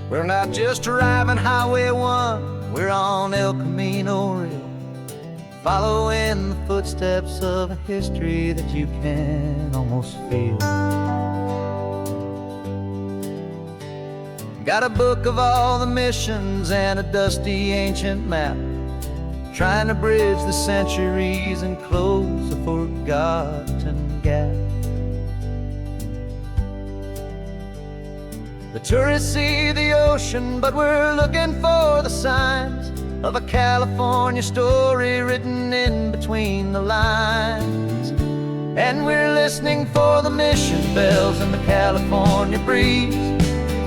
We're not just driving Highway 1, we're on El Camino Real, following the footsteps of a history that you can almost feel. Got a book of all the missions and a dusty ancient map, trying to bridge the centuries and close a forgotten gap. The tourists see the ocean, but we're looking for the signs of a California story written in between the lines. And we're listening for the mission bells in the California breeze,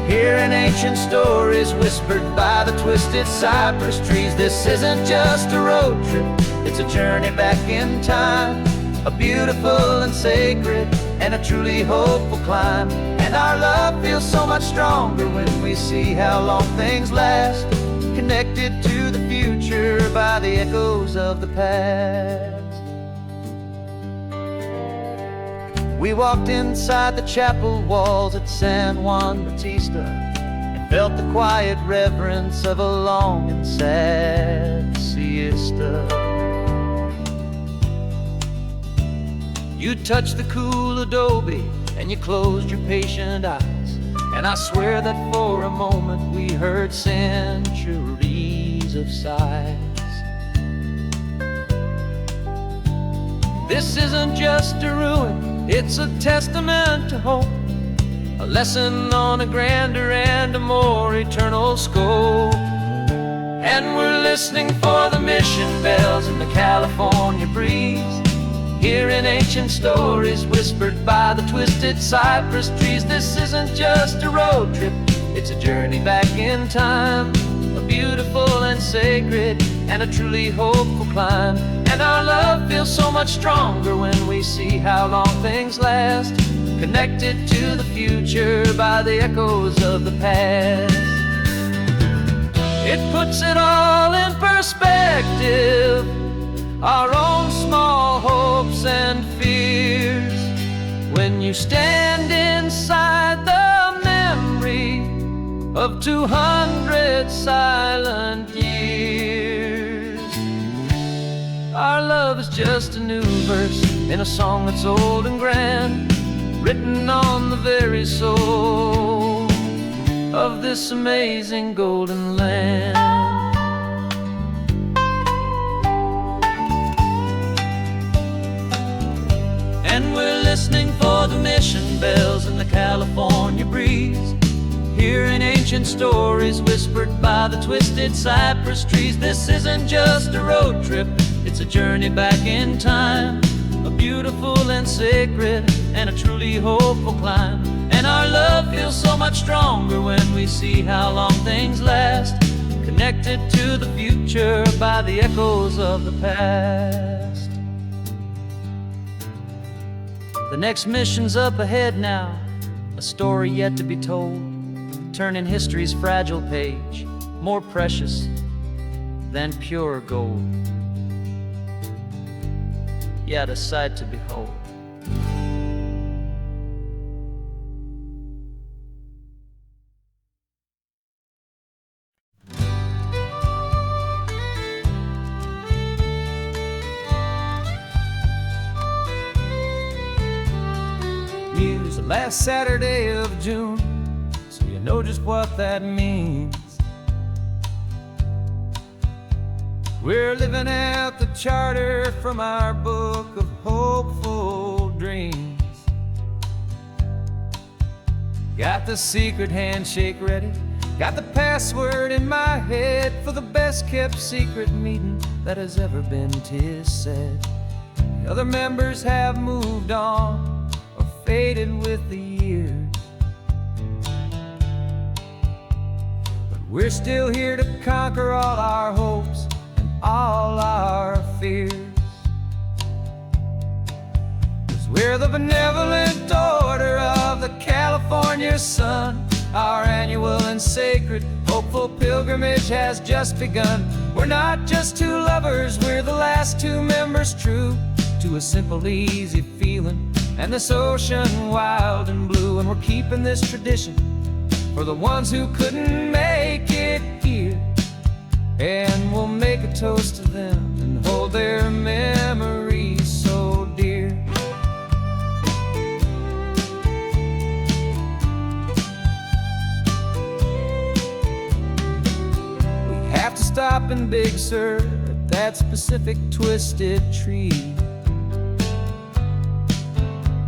hearing ancient stories whispered by the twisted cypress trees. This isn't just a road trip, it's a journey back in time, a beautiful and sacred and a truly hopeful climb. And our love feels so much stronger when we see how long things last, connected to the future by the echoes of the past. We walked inside the chapel walls at San Juan Bautista and felt the quiet reverence of a long and sad siesta. You touched the cool adobe and you closed your patient eyes, and I swear that for a moment we heard centuries of sighs. This isn't just a ruin, it's a testament to hope, a lesson on a grander and a more eternal scope. And we're listening for the mission bells in the California breeze, hearing ancient stories whispered by the twisted cypress trees. This isn't just a road trip, it's a journey back in time, a beautiful and sacred and a truly hopeful climb. And our love feels so much stronger when we see how long things last, connected to the future by the echoes of the past. It puts it all in perspective, our own small hopes and fears, when you stand inside the memory of 200 silent years. Our love is just a new verse in a song that's old and grand, written on the very soul of this amazing golden land. And we're listening for the mission bells in the California breeze, hearing ancient stories whispered by the twisted cypress trees. This isn't just a road trip, it's a journey back in time, a beautiful and sacred and a truly hopeful climb. And our love feels so much stronger when we see how long things last, connected to the future by the echoes of the past. The next mission's up ahead now, a story yet to be told, turning history's fragile page more precious than pure gold. Yet a sight to behold. It's the last Saturday of June, so you know just what that means. We're living out the charter from our book of hopeful dreams. Got the secret handshake ready, got the password in my head for the best kept secret meeting that has ever been, 'tis said. The other members have moved on or faded with the years, but we're still here to conquer all our hopes, all our fears. 'Cause we're the benevolent order of the California sun. Our annual and sacred hopeful pilgrimage has just begun. We're not just two lovers, we're the last two members true to a simple, easy feeling and this ocean wild and blue. And we're keeping this tradition for the ones who couldn't make it here. And we'll make a toast to them and hold their memories so dear. We have to stop in Big Sur at that specific twisted tree,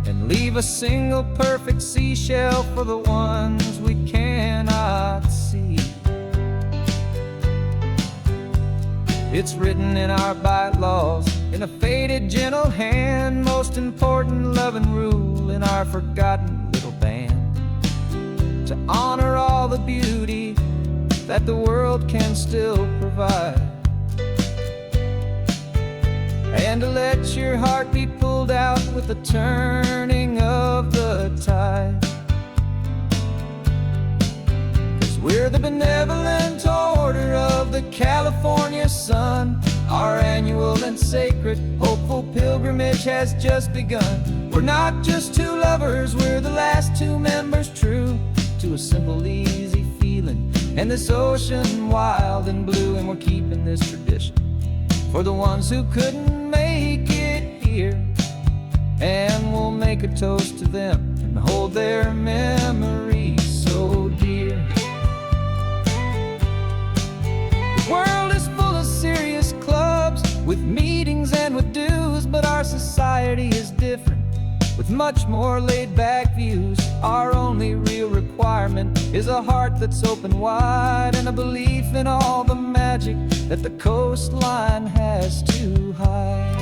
and leave a single perfect seashell for the ones we cannot see. It's written in our bylaws, in a faded gentle hand, most important loving rule in our forgotten little band, to honor all the beauty that the world can still provide, and to let your heart be pulled out with the turning of the tide. 'Cause we're the benevolent order of the California sun. Our annual and sacred hopeful pilgrimage has just begun. We're not just two lovers, we're the last two members true to a simple, easy feeling, and this ocean wild and blue. And we're keeping this tradition for the ones who couldn't make it here, and we'll make a toast to them and hold their memories so dear. The world is full of serious clubs with meetings and with dues, but our society is different with much more laid-back views. Our only real requirement is a heart that's open wide, and a belief in all the magic that the coastline has to hide.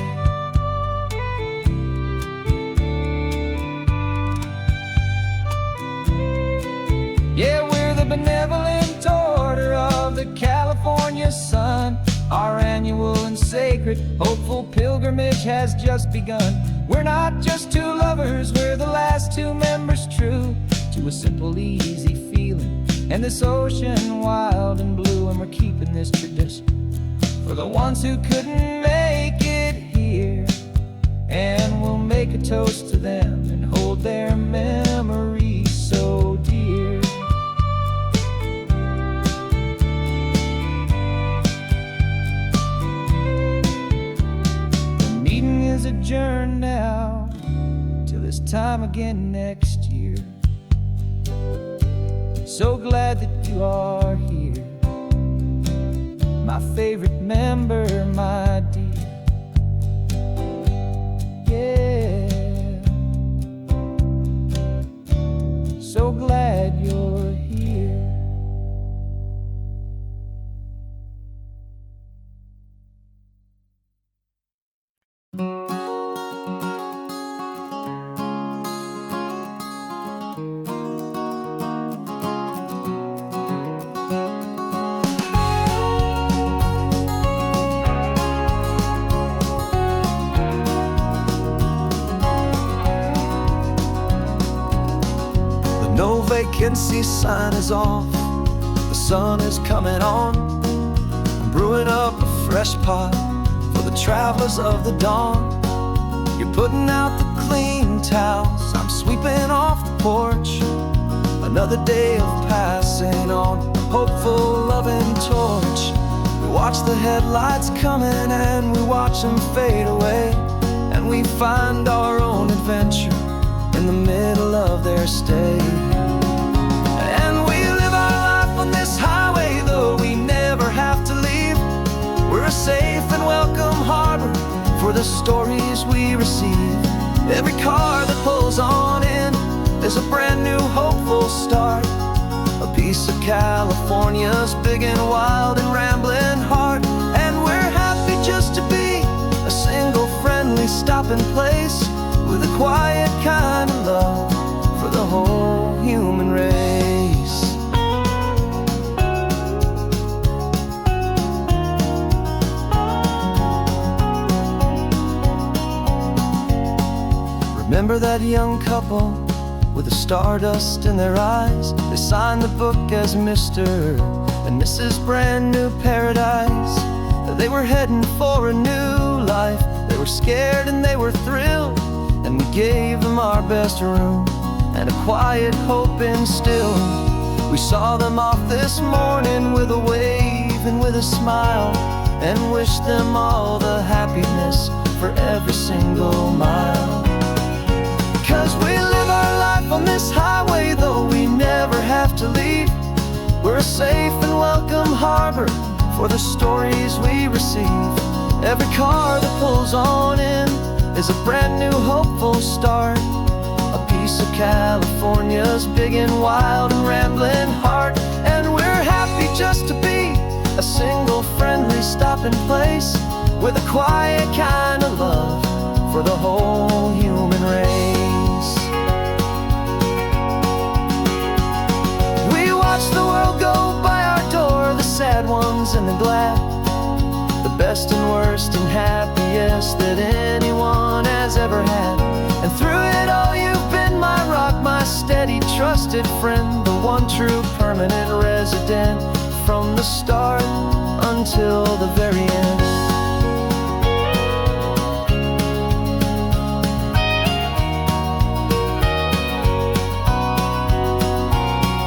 Yeah, we're the benevolent order of the California sun. Our annual and sacred hopeful pilgrimage has just begun. We're not just two lovers, we're the last two members true to a simple, easy feeling, and this ocean wild and blue. And we're keeping this tradition for the ones who couldn't make it here, and we'll make a toast to them and hold their memories so dear. The meeting is adjourned now till this time again next year. So glad that you are here, my favorite member, my dear. Yeah, so glad you're here. No vacancy sign is off, the sun is coming on. I'm brewing up a fresh pot for the travelers of the dawn. You're putting out the clean towels, I'm sweeping off the porch. Another day of passing on a hopeful, loving torch. We watch the headlights coming and we watch them fade away, and we find our own adventure in the middle of their stay. And we live our life on this highway, though we never have to leave. We're a safe and welcome harbor for the stories we receive. Every car that pulls on in is a brand new hopeful start, a piece of California's big and wild and rambling heart. And we're happy just to be a single friendly stopping place, with a quiet kind of love for the whole human race. Remember that young couple with the stardust in their eyes? They signed the book as Mr. and Mrs. Brand New Paradise. They were heading for a new life. They were scared and they were thrilled, and we gave them our best room and a quiet hope instilled. We saw them off this morning with a wave and with a smile, and wish them all the happiness for every single mile. 'Cause we live our life on this highway, though we never have to leave. We're a safe and welcome harbor for the stories we receive. Every car that pulls on in is a brand new hopeful start, a piece of California's big and wild and rambling heart. And we're happy just to be a single friendly stopping place, with a quiet kind of love for the whole human race. We watch the world go by our door, the sad ones and the glad, the best and worst and happiest that anyone has ever had. And through it all you've been my rock, my steady trusted friend, the one true permanent resident, from the start until the very end.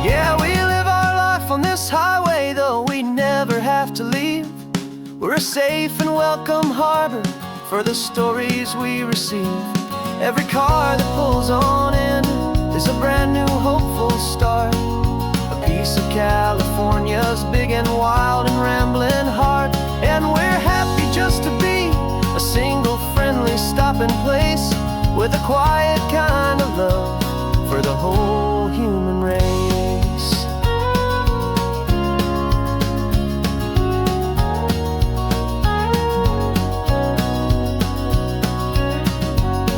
Yeah, we live our life on this highway, though we never have to leave. We're a safe and welcome harbor for the stories we receive. Every car that pulls on in is a brand new hopeful start, a piece of California's big and wild and rambling heart. And we're happy just to be a single friendly stopping place, with a quiet kind of love for the whole human race.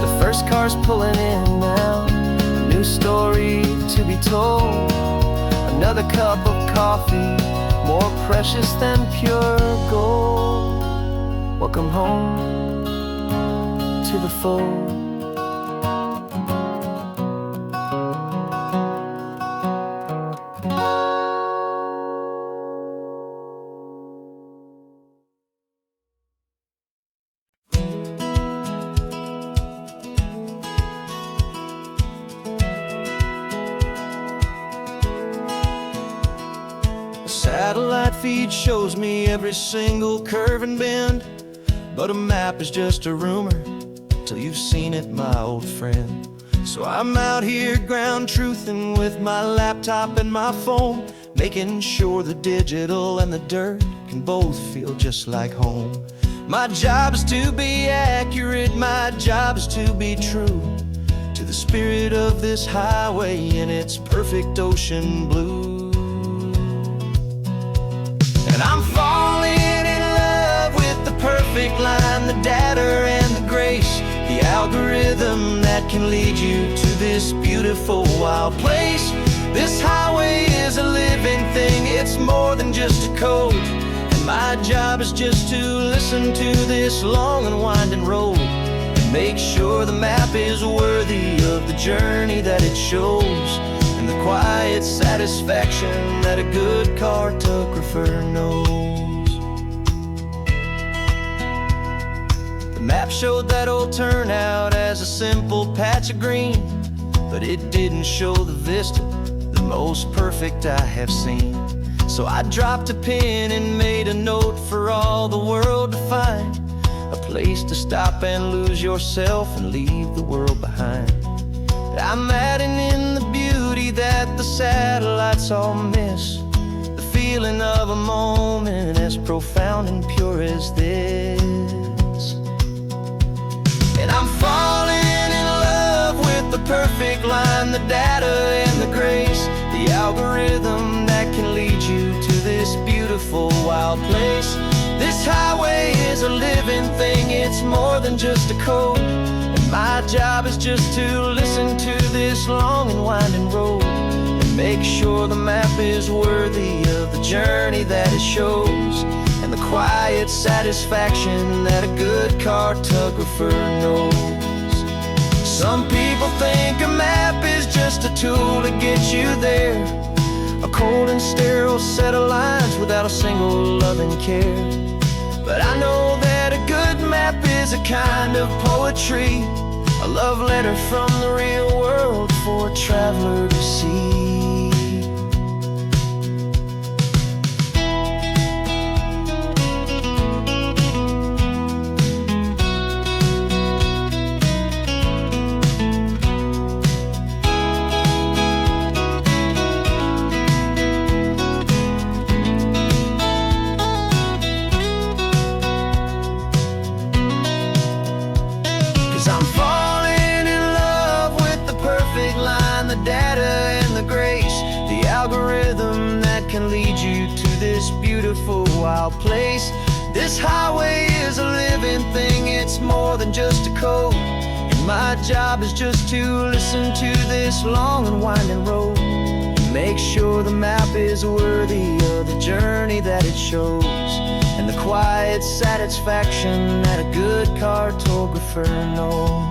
The first car's pulling in now, a new story to be told. Another cup of coffee, more precious than pure gold. Welcome home to the fold. Satellite feed shows me every single curve and bend, but a map is just a rumor till you've seen it, my old friend. So I'm out here ground truthing with my laptop and my phone, making sure the digital and the dirt can both feel just like home. My job is to be accurate, my job is to be true to the spirit of this highway in its perfect ocean blue. And I'm falling in love with the perfect line, the data and the grace, the algorithm that can lead you to this beautiful wild place. This highway is a living thing, it's more than just a code. And my job is just to listen to this long and winding road, and make sure the map is worthy of the journey that it shows, and the quiet satisfaction that a good cartographer knows. The map showed that old turnout as a simple patch of green, but it didn't show the vista, the most perfect I have seen. So I dropped a pin and made a note for all the world to find, a place to stop and lose yourself and leave the world behind. I'm adding in the beauty that the satellites all miss, the feeling of a moment as profound and pure as this. And I'm falling in love with the perfect line, the data and the grace, the algorithm that can lead you to this beautiful wild place. This highway is a living thing, it's more than just a code. My job is just to listen to this long and winding road, and make sure the map is worthy of the journey that it shows, and the quiet satisfaction that a good cartographer knows. Some people think a map is just a tool to get you there, a cold and sterile set of lines without a single loving care. But I know that a good map is a kind of poetry, a love letter from the real world for a traveler to see. data and the grace, the algorithm that can lead you to this beautiful wild place. This highway is a living thing, it's more than just a code. And my job is just to listen to this long and winding road, and make sure the map is worthy of the journey that it shows, and the quiet satisfaction that a good cartographer knows.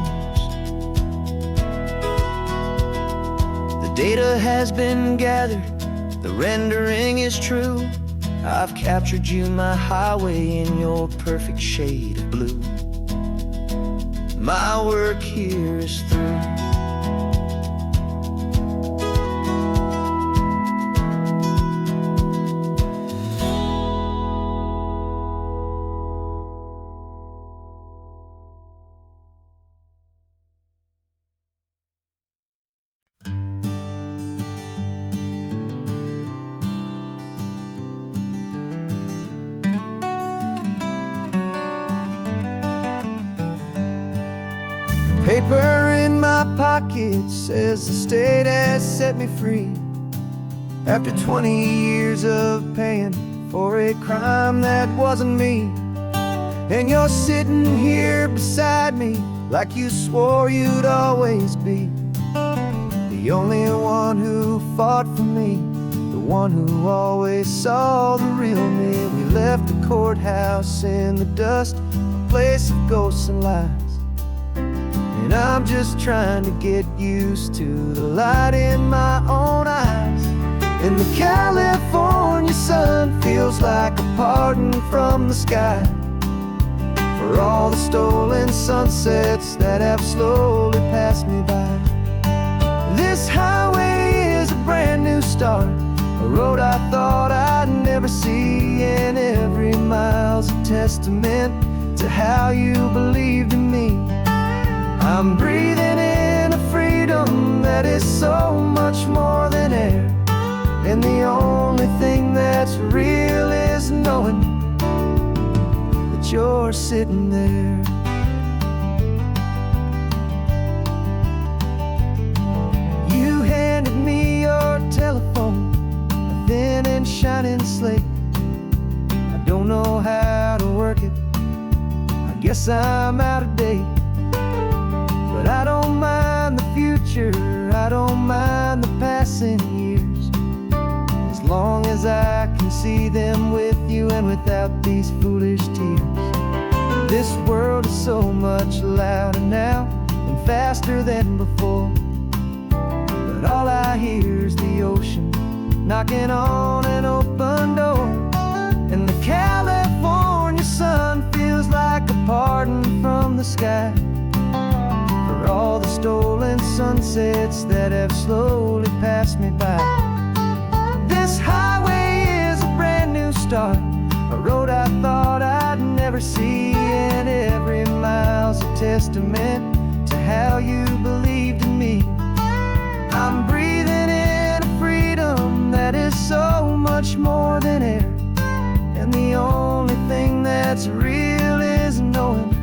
The data has been gathered, the rendering is true. I've captured you, my highway, in your perfect shade of blue. My work here is through. Paper in my pocket says the state has set me free, after 20 years of paying for a crime that wasn't me. And you're sitting here beside me like you swore you'd always be, the only one who fought for me, the one who always saw the real me. We left the courthouse in the dust, a place of ghosts and lies. And I'm just trying to get used to the light in my own eyes. And the California sun feels like a pardon from the sky for all the stolen sunsets that have slowly passed me by. This highway is a brand new start, a road I thought I'd never see, and every mile's a testament to how you believed in me. I'm breathing in a freedom that is so much more than air, and the only thing that's real is knowing that you're sitting there. You handed me your telephone, a thin and shining slate. I don't know how to work it, I guess I'm out of date. But I don't mind the future, I don't mind the passing years, as long as I can see them with you and without these foolish tears. This world is so much louder now and faster than before, but all I hear is the ocean knocking on an open door. And the California sun feels like a pardon from the sky for all the stolen sunsets that have slowly passed me by. This highway is a brand new start, a road I thought I'd never see, and every mile's a testament to how you believed in me. I'm breathing in a freedom that is so much more than air, and the only thing that's real is knowing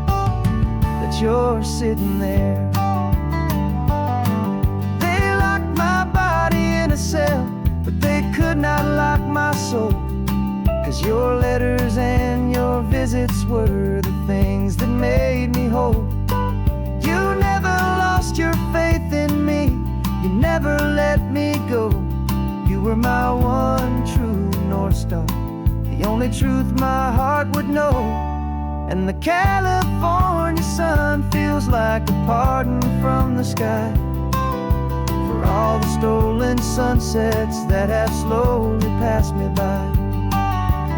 that you're sitting there. They locked my body in a cell, but they could not lock my soul, 'cause your letters and your visits were the things that made me whole. You never lost your faith in me, you never let me go. You were my one true North Star, the only truth my heart would know. And the California sun feels like a pardon from the sky for all the stolen sunsets that have slowly passed me by.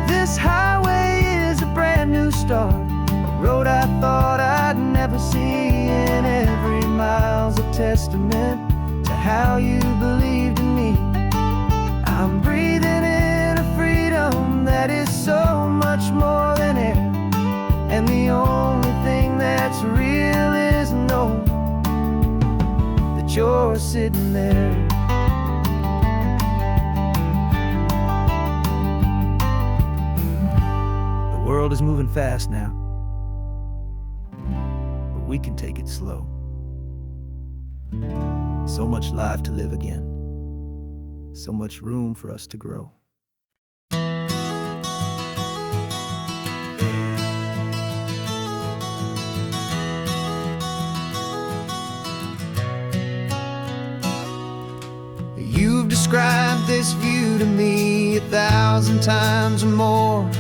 This highway is a brand new start, a road I thought I'd never see, and every mile's a testament to how you believed in me. I'm breathing in a freedom that is so much more than air, and the only thing that's real is knowing that you're sitting there. The world is moving fast now, but we can take it slow. So much life to live again. So much room for us to grow. You've described this view to me 1,000 times or more.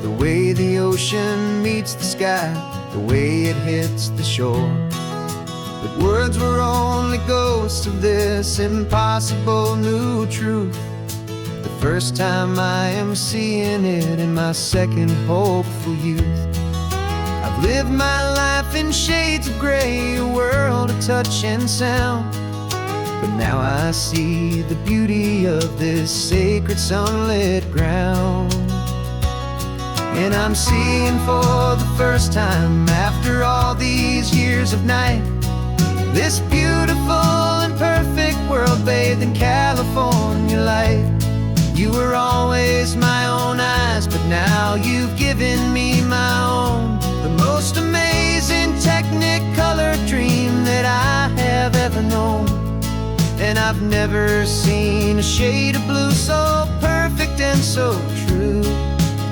The way the ocean meets the sky, the way it hits the shore. But words were only ghosts of this impossible new truth. The first time I am seeing it in my second hopeful youth. I've lived my life in shades of gray, a world of touch and sound. But now I see the beauty of this sacred sunlit ground. And I'm seeing for the first time, after all these years of night, this beautiful and perfect world bathed in California light. You were always my own eyes, but now you've given me my own. The most amazing technicolor dream that I have ever known. And I've never seen a shade of blue so perfect and so true.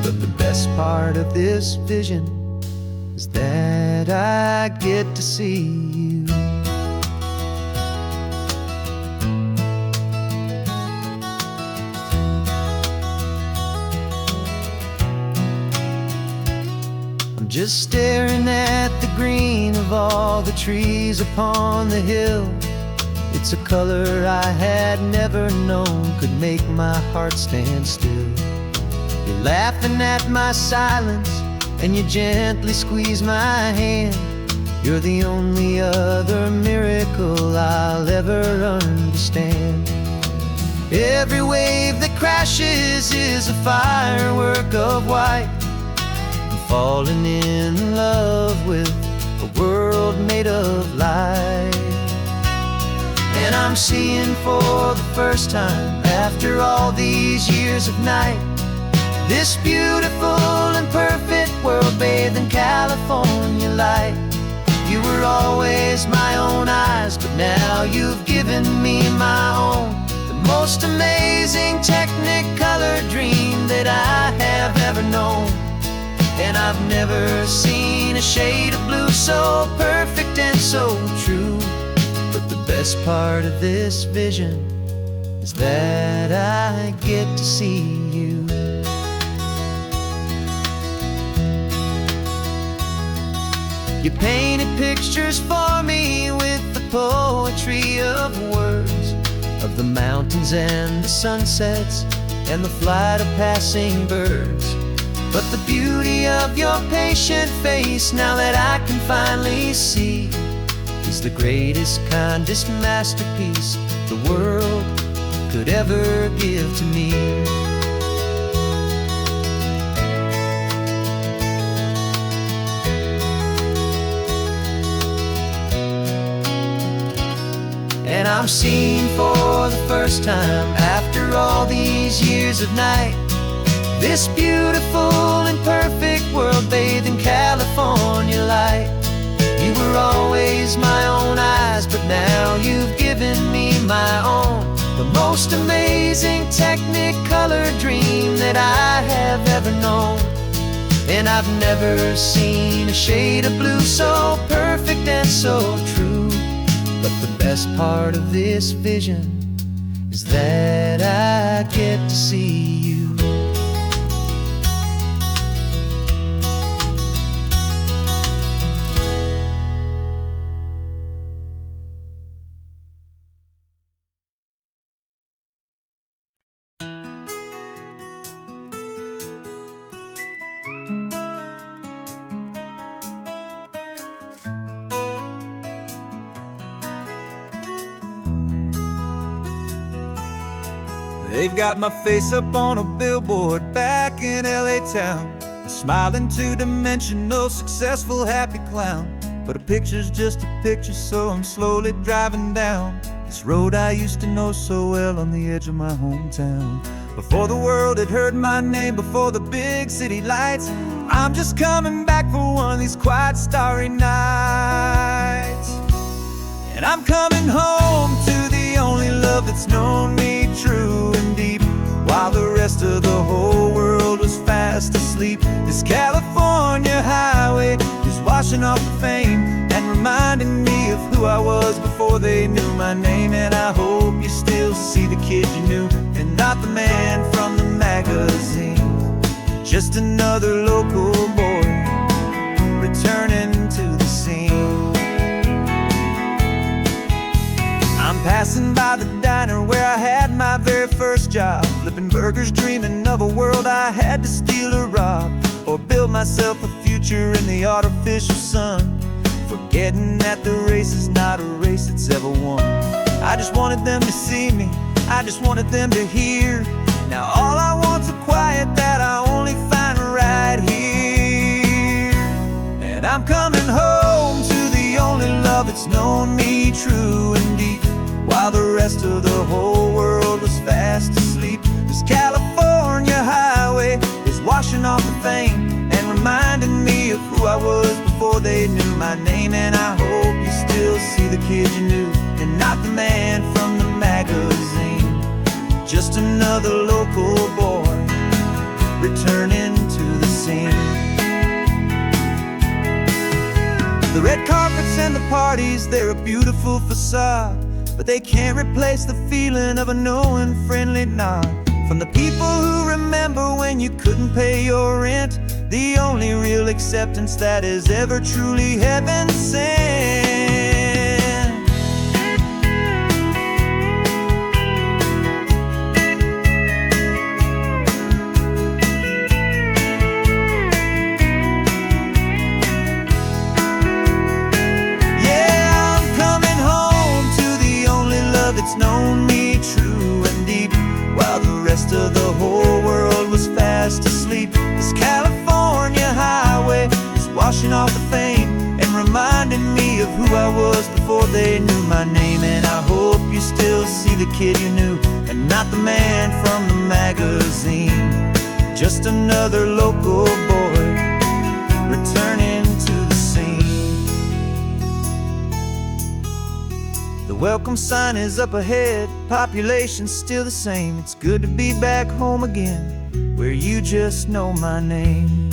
But the best part of this vision is that I get to see you. I'm just staring at the green of all the trees upon the hill. It's a color I had never known could make my heart stand still. You're laughing at my silence, and you gently squeeze my hand. You're the only other miracle I'll ever understand. Every wave that crashes is a firework of white. I'm falling in love with a world made of light. And I'm seeing for the first time, after all these years of night, this beautiful and perfect world bathed in California light. You were always my own eyes, but now you've given me my own. The most amazing technicolor dream that I have ever known. And I've never seen a shade of blue so perfect and so true. But the best part of this vision is that I get to see you. You painted pictures for me with the poetry of words, of the mountains and the sunsets and the flight of passing birds. But the beauty of your patient face, now that I can finally see, is the greatest, kindest masterpiece the world could ever give to me. And I'm seeing for the first time, after all these years of night, this beautiful and perfect world bathed in California light. You were always my own eyes, but now you've given me my own. The most amazing technicolor dream that I have ever known. And I've never seen a shade of blue so perfect and so true. But the best part of this vision is that I get to see you. They've got my face up on a billboard back in LA town, a smiling two-dimensional, successful, happy clown. But a picture's just a picture, so I'm slowly driving down this road I used to know so well on the edge of my hometown. Before the world had heard my name, before the big city lights, I'm just coming back for one of these quiet, starry nights. And I'm coming home of the whole world was fast asleep. This California highway is washing off the fame and reminding me of who I was before they knew my name. And I hope you still see the kid you knew and not the man from the magazine. Just another local boy returning to the scene. I'm passing by the diner where I had my very first job, flipping burgers, dreaming of a world I had to steal or rob, or build myself a future in the artificial sun, forgetting that the race is not a race that's ever won. I just wanted them to see me, I just wanted them to hear. Now all I want's a quiet that I only find right here. And I'm coming home to the only love that's known me true and deep, while the rest of the whole world was fast asleep. This California highway is washing off the fame and reminding me of who I was before they knew my name. And I hope you still see the kid you knew and not the man from the magazine. Just another local boy returning to the scene. The red carpets and the parties, they're a beautiful facade, but they can't replace the feeling of a knowing friendly nod from the people who remember when you couldn't pay your rent, the only real acceptance that is ever truly heaven sent. It's known me true and deep, while the rest of the whole world was fast asleep. This California highway is washing off the fame and reminding me of who I was before they knew my name. And I hope you still see the kid you knew and not the man from the magazine. Just another local boy returning to the scene. The welcome sign is up ahead, population's still the same. It's good to be back home again, where you just know my name.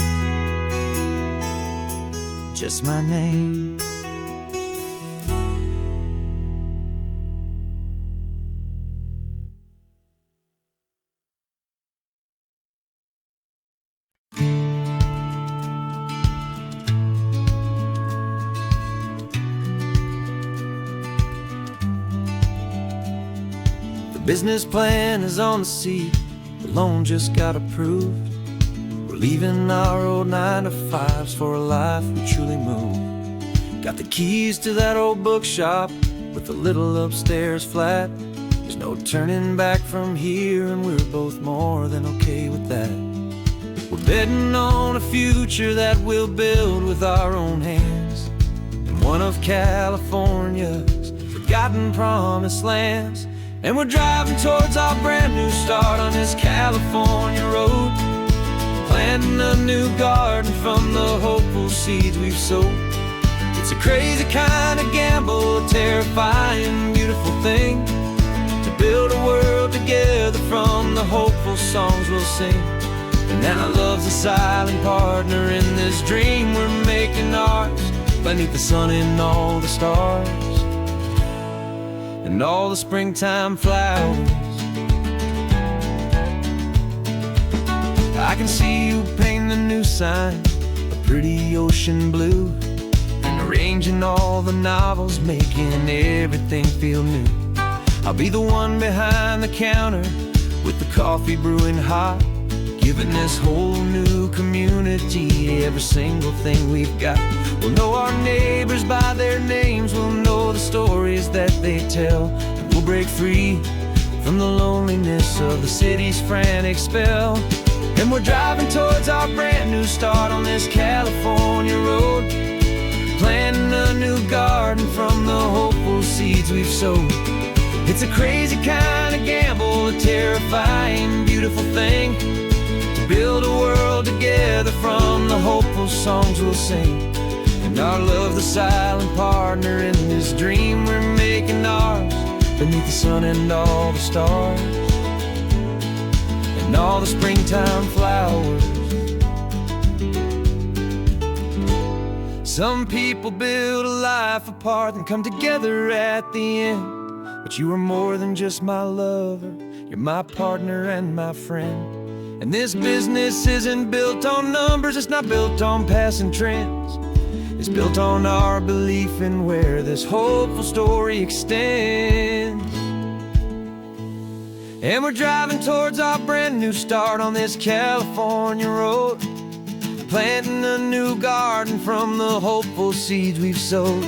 Just my name. Business plan is on the seat, the loan just got approved. We're leaving our old 9-to-5s for a life we truly move. Got the keys to that old bookshop with the little upstairs flat. There's no turning back from here, and we're both more than okay with that. We're betting on a future that we'll build with our own hands, in one of California's forgotten promised lands. And we're driving towards our brand new start on this California road, planting a new garden from the hopeful seeds we've sowed. It's a crazy kind of gamble, a terrifying, beautiful thing, to build a world together from the hopeful songs we'll sing. And now love's a silent partner in this dream we're making ours, beneath the sun and all the stars and all the springtime flowers. I can see you painting the new sign a pretty ocean blue, and arranging all the novels, making everything feel new. I'll be the one behind the counter with the coffee brewing hot, giving this whole new community every single thing we've got. We'll know our neighbors by their names, we'll know the stories that they tell, and we'll break free from the loneliness of the city's frantic spell. And we're driving towards our brand new start on this California road, planting a new garden from the hopeful seeds we've sowed. It's a crazy kind of gamble, a terrifying, beautiful thing, to build a world together from the hopeful songs we'll sing. And our love, the silent partner in this dream we're making ours, beneath the sun and all the stars and all the springtime flowers. Some people build a life apart and come together at the end, but you are more than just my lover, you're my partner and my friend. And this business isn't built on numbers, it's not built on passing trends. It's built on our belief in where this hopeful story extends. And we're driving towards our brand new start on this California road, planting a new garden from the hopeful seeds we've sowed.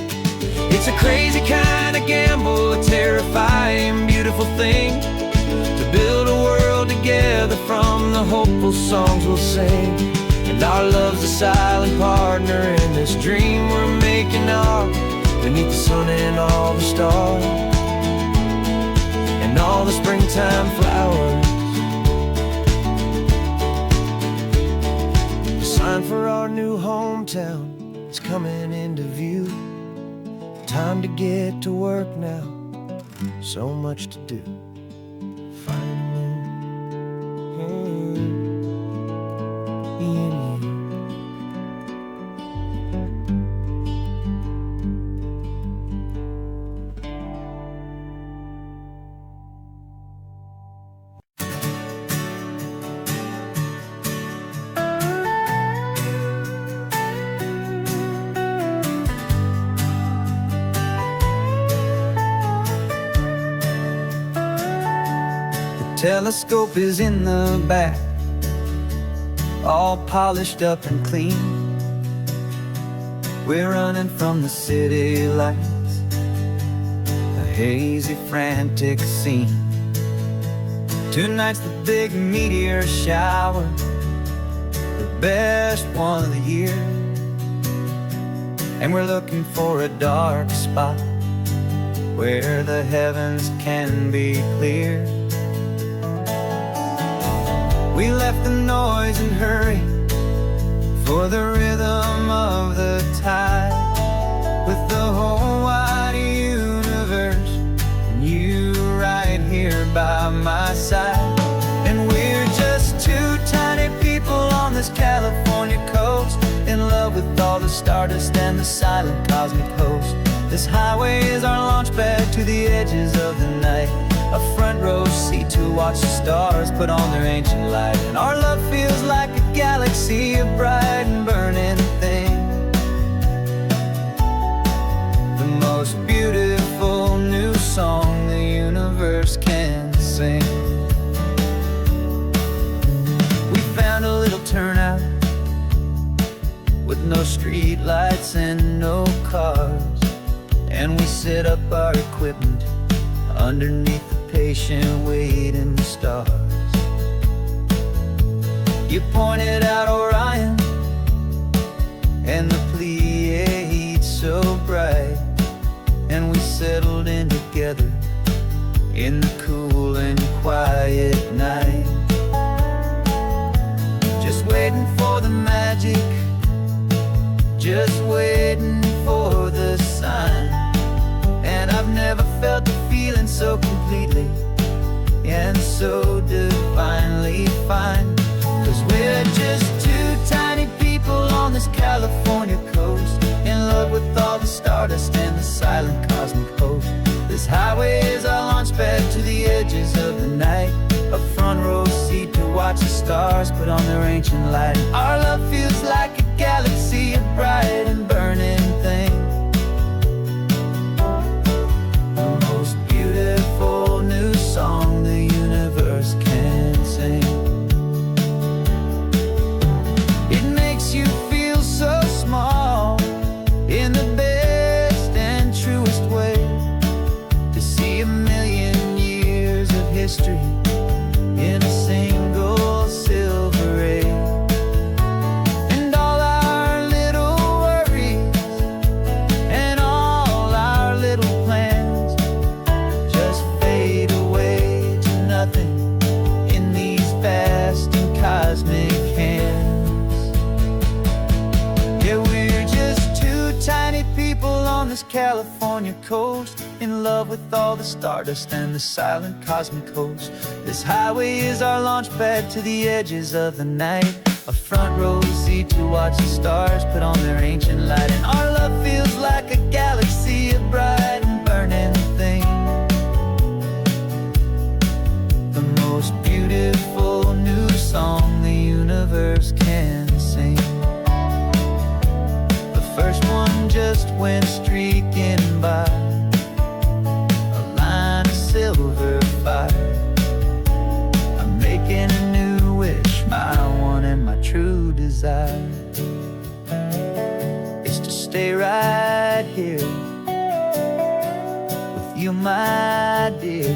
It's a crazy kind of gamble, a terrifying, beautiful thing, to build a world together from the hopeful songs we'll sing. And our love's a silent partner in this dream we're making ours, beneath the sun and all the stars, and all the springtime flowers. The sign for our new hometown is coming into view. Time to get to work now, so much to do. Telescope is in the back, all polished up and clean. We're running from the city lights, a hazy, frantic scene. Tonight's the big meteor shower, the best one of the year. And we're looking for a dark spot where the heavens can be clear. We left the noise and hurry for the rhythm of the tide, with the whole wide universe and you right here by my side. And we're just two tiny people on this California coast, in love with all the stardust and the silent cosmic host. This highway is our launch pad to the edges of the night, a front row seat to watch the stars put on their ancient light. And our love feels like a galaxy, a bright and burning thing, the most beautiful new song the universe can sing. We found a little turnout with no street lights and no cars, and we set up our equipment underneath the patient waiting stars. You pointed out Orion and the Pleiades so bright, and we settled in together in the cool and quiet night, just waiting for the magic, just waiting for the sign. And I've never felt the feeling so completely and so divinely fine, 'cause we're just two tiny people on this California coast, in love with all the stardust and the silent cosmic host. This highway is our launch pad to the edges of the night, a front row seat to watch the stars put on their ancient light. Our love feels like a galaxy, a bright and burning thing, the most beautiful new song the universe can sing. It makes you feel so small in the best and truest way, to see a million years of history in a single silver ray. And all our little on this California coast, in love with all the stardust and the silent cosmic host. This highway is our launch pad to the edges of the night, a front row seat to watch the stars put on their ancient light. And our love feels like a galaxy of bright and burning things, the most beautiful new song the universe can sing. The first one just went streaking by, a line of silver fire. I'm making a new wish, my one and my true desire is to stay right here with you, my dear.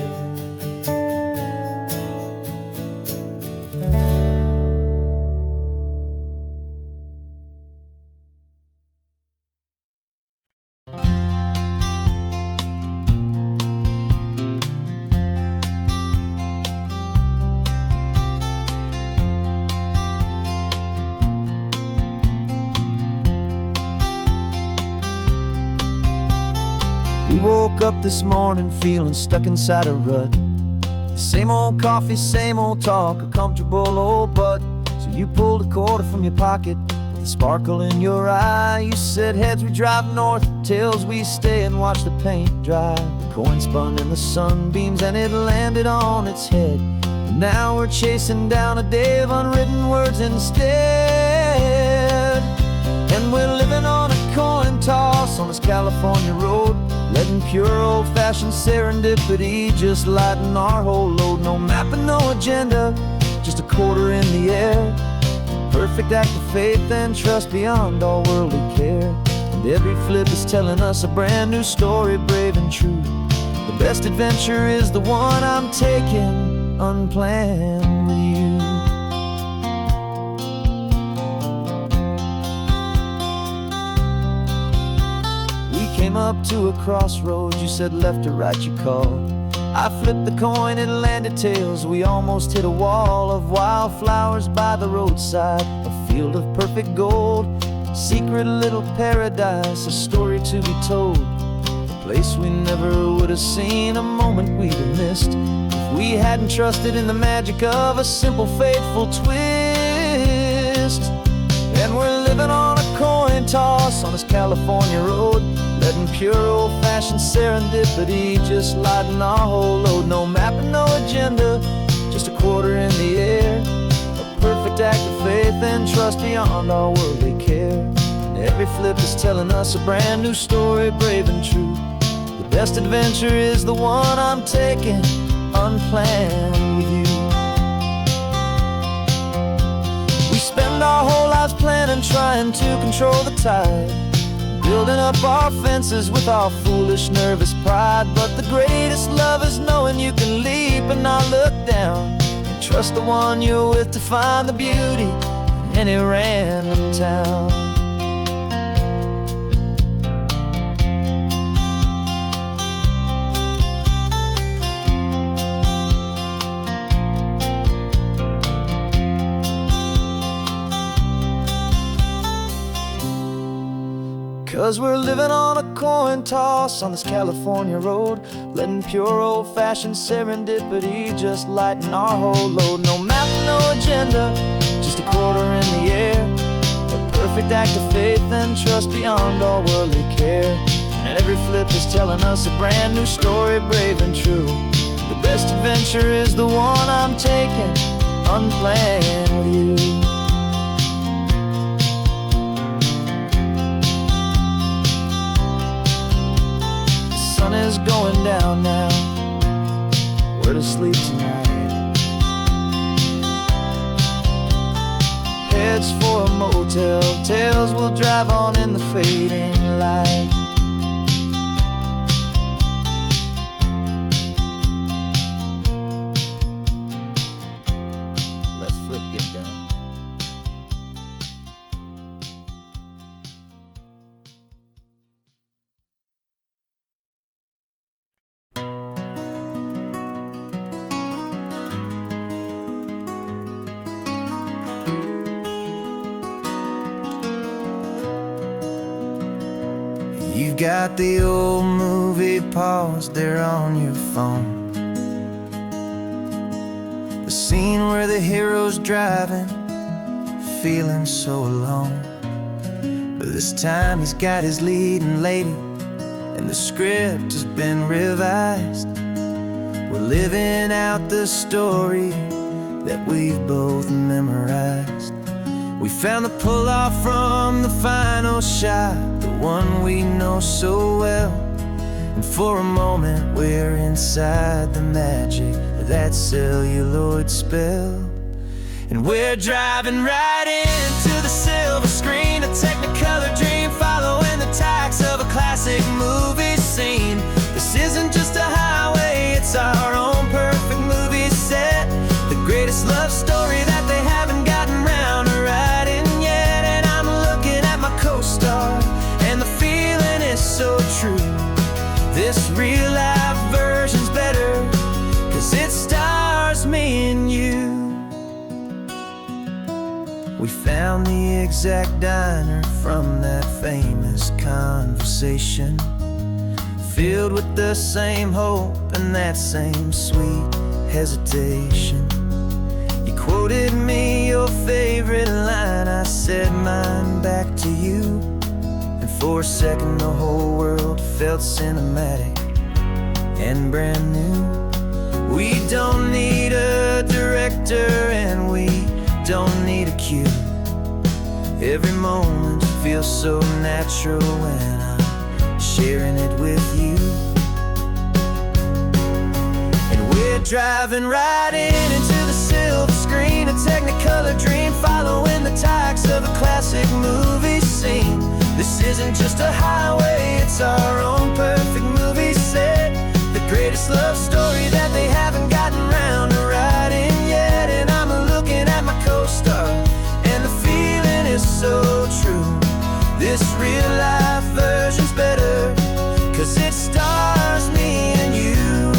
We woke up this morning feeling stuck inside a rut. Same old coffee, same old talk, a comfortable old butt. So you pulled a quarter from your pocket with a sparkle in your eye. You said heads we drive north, tails we stay and watch the paint dry. The coin spun in the sunbeams and it landed on its head. And now we're chasing down a day of unwritten words instead. And we're living on a coin toss on this California road, letting pure old-fashioned serendipity just lighten our whole load. No map and no agenda, just a quarter in the air. Perfect act of faith and trust beyond all worldly care. And every flip is telling us a brand new story, brave and true. The best adventure is the one I'm taking unplanned with you. Came up to a crossroads, you said left or right you called. I flipped the coin, it landed tails. We almost hit a wall of wildflowers by the roadside, a field of perfect gold, secret little paradise, a story to be told, a place we never would have seen, a moment we'd have missed if we hadn't trusted in the magic of a simple faithful twist. And we're living on a coin toss on this California road, letting pure old-fashioned serendipity just lighten our whole load. No map and no agenda, just a quarter in the air. A perfect act of faith and trust beyond all worldly care. And every flip is telling us a brand new story, brave and true. The best adventure is the one I'm taking unplanned with you. We spend our whole lives planning, trying to control the tide, building up our fences with our foolish, nervous pride. But the greatest love is knowing you can leap and not look down, and trust the one you're with to find the beauty in any random town. 'Cause we're living on a coin toss on this California road, letting pure old-fashioned serendipity just lighten our whole load. No map, no agenda, just a quarter in the air. A perfect act of faith and trust beyond all worldly care. And every flip is telling us a brand new story, brave and true. The best adventure is the one I'm taking unplanned with you. The sun is going down now, we're to sleep tonight. Heads for a motel, tails will drive on in the fading light. Let's flip get done. got the old movie paused there on your phone. The scene where the hero's driving, feeling so alone. But this time he's got his leading lady, and the script has been revised. We're living out the story that we've both memorized. We found the pull-off from the final shot, the one we know so well. And for a moment we're inside the magic of that celluloid spell. And we're driving right into the silver screen, a technicolor dream, following the tacks of a classic movie scene. This isn't just a highway, it's our own perfect movie set, the greatest love story that they haven't gotten round to writing yet. And I'm looking at my co-star, and the feeling is so true. This real-life version's better, 'cause it stars me and you. We found the exact diner from that famous conversation, filled with the same hope and that same sweet hesitation. You quoted me your favorite line, I said mine back to you. And for a second the whole world felt cinematic and brand new. We don't need a director and we don't need a cue. Every moment feels so natural when I'm sharing it with you. And we're driving right into the silver screen, a technicolor dream, following the tacks of a classic movie scene. This isn't just a highway, it's our own perfect movie set, the greatest love story that they haven't gotten round to writing yet. And I'm looking at my co-star, and the feeling is so true. This real-life version's better, 'cause it stars me and you.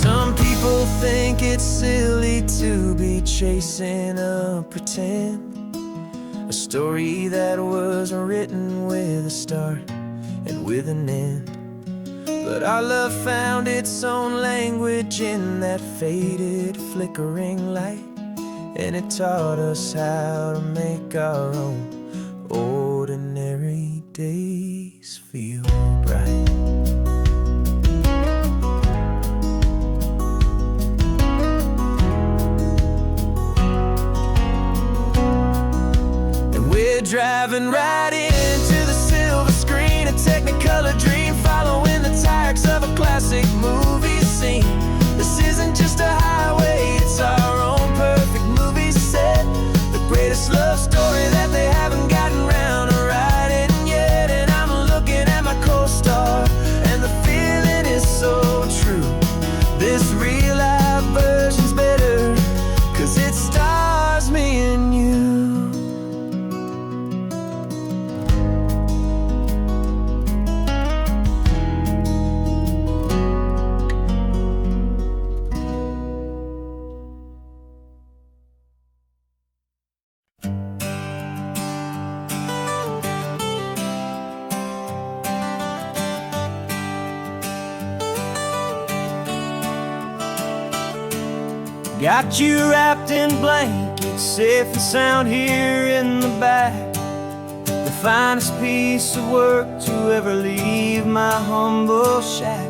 Some people think it's silly to be chasing a pretend, a story that was written with a start and with an end. But our love found its own language in that faded, flickering light, and it taught us how to make our own ordinary days feel bright. And we're driving right into the silver screen, a technicolor dream, following the tacks of a classic movie scene. This isn't just a highway, it's our own perfect movie set, the greatest love story that they haven't gotten round to writing yet. And I'm looking at my co-star, and the feeling is so true. This real-life version's better, 'cause it stars me and you. Got you wrapped in blankets, safe and sound here in the back. The finest piece of work to ever leave my humble shack.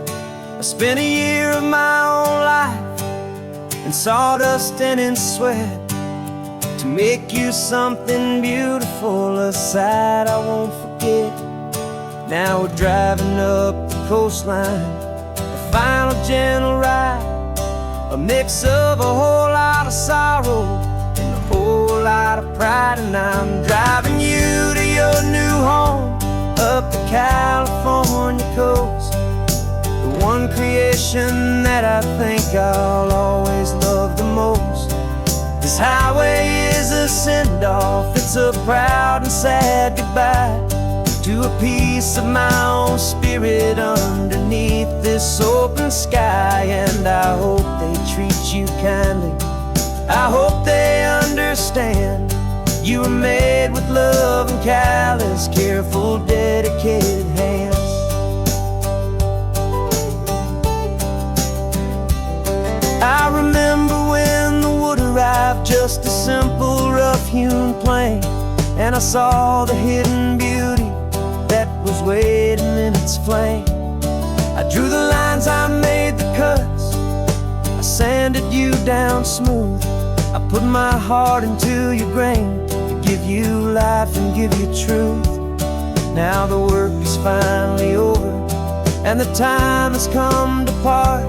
I spent a year of my own life in sawdust and in sweat to make you something beautiful, a sight I won't forget. Now we're driving up the coastline, a final gentle ride, a mix of a whole lot of sorrow and a whole lot of pride. And I'm driving you to your new home up the California coast, the one creation that I think I'll always love the most. This highway is a send-off, it's a proud and sad goodbye to a piece of my own spirit underneath this open sky. And I hope they treat you kindly, I hope they understand You were made with love and callous, careful, dedicated hands. I remember when the wood arrived, just a simple rough-hewn plank, and I saw the hidden beauty that was waiting in its flame. I drew the lines, I made the cuts, I sanded you down smooth. I put my heart into your grain to give you life and give you truth. Now the work is finally over, and the time has come to part,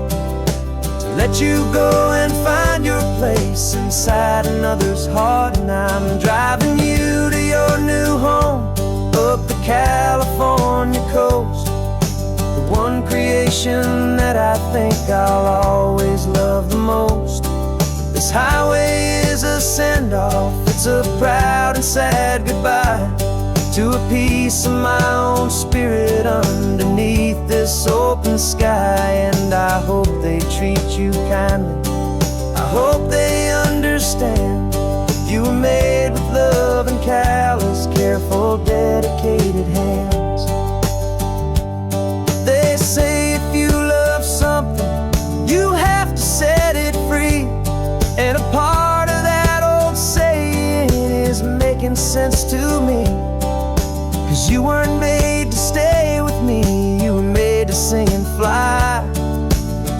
to let you go and find your place inside another's heart. And I'm driving you to your new home up the California coast, the one creation that I think I'll always love the most. This highway is a send-off, it's a proud and sad goodbye to a piece of my own spirit underneath this open sky. And I hope they treat you kindly, I hope they understand. You were made with love and callous, careful, dedicated hands. They say if you love something, you have to set it free. And a part of that old saying is making sense to me. 'Cause you weren't made to stay with me, you were made to sing and fly,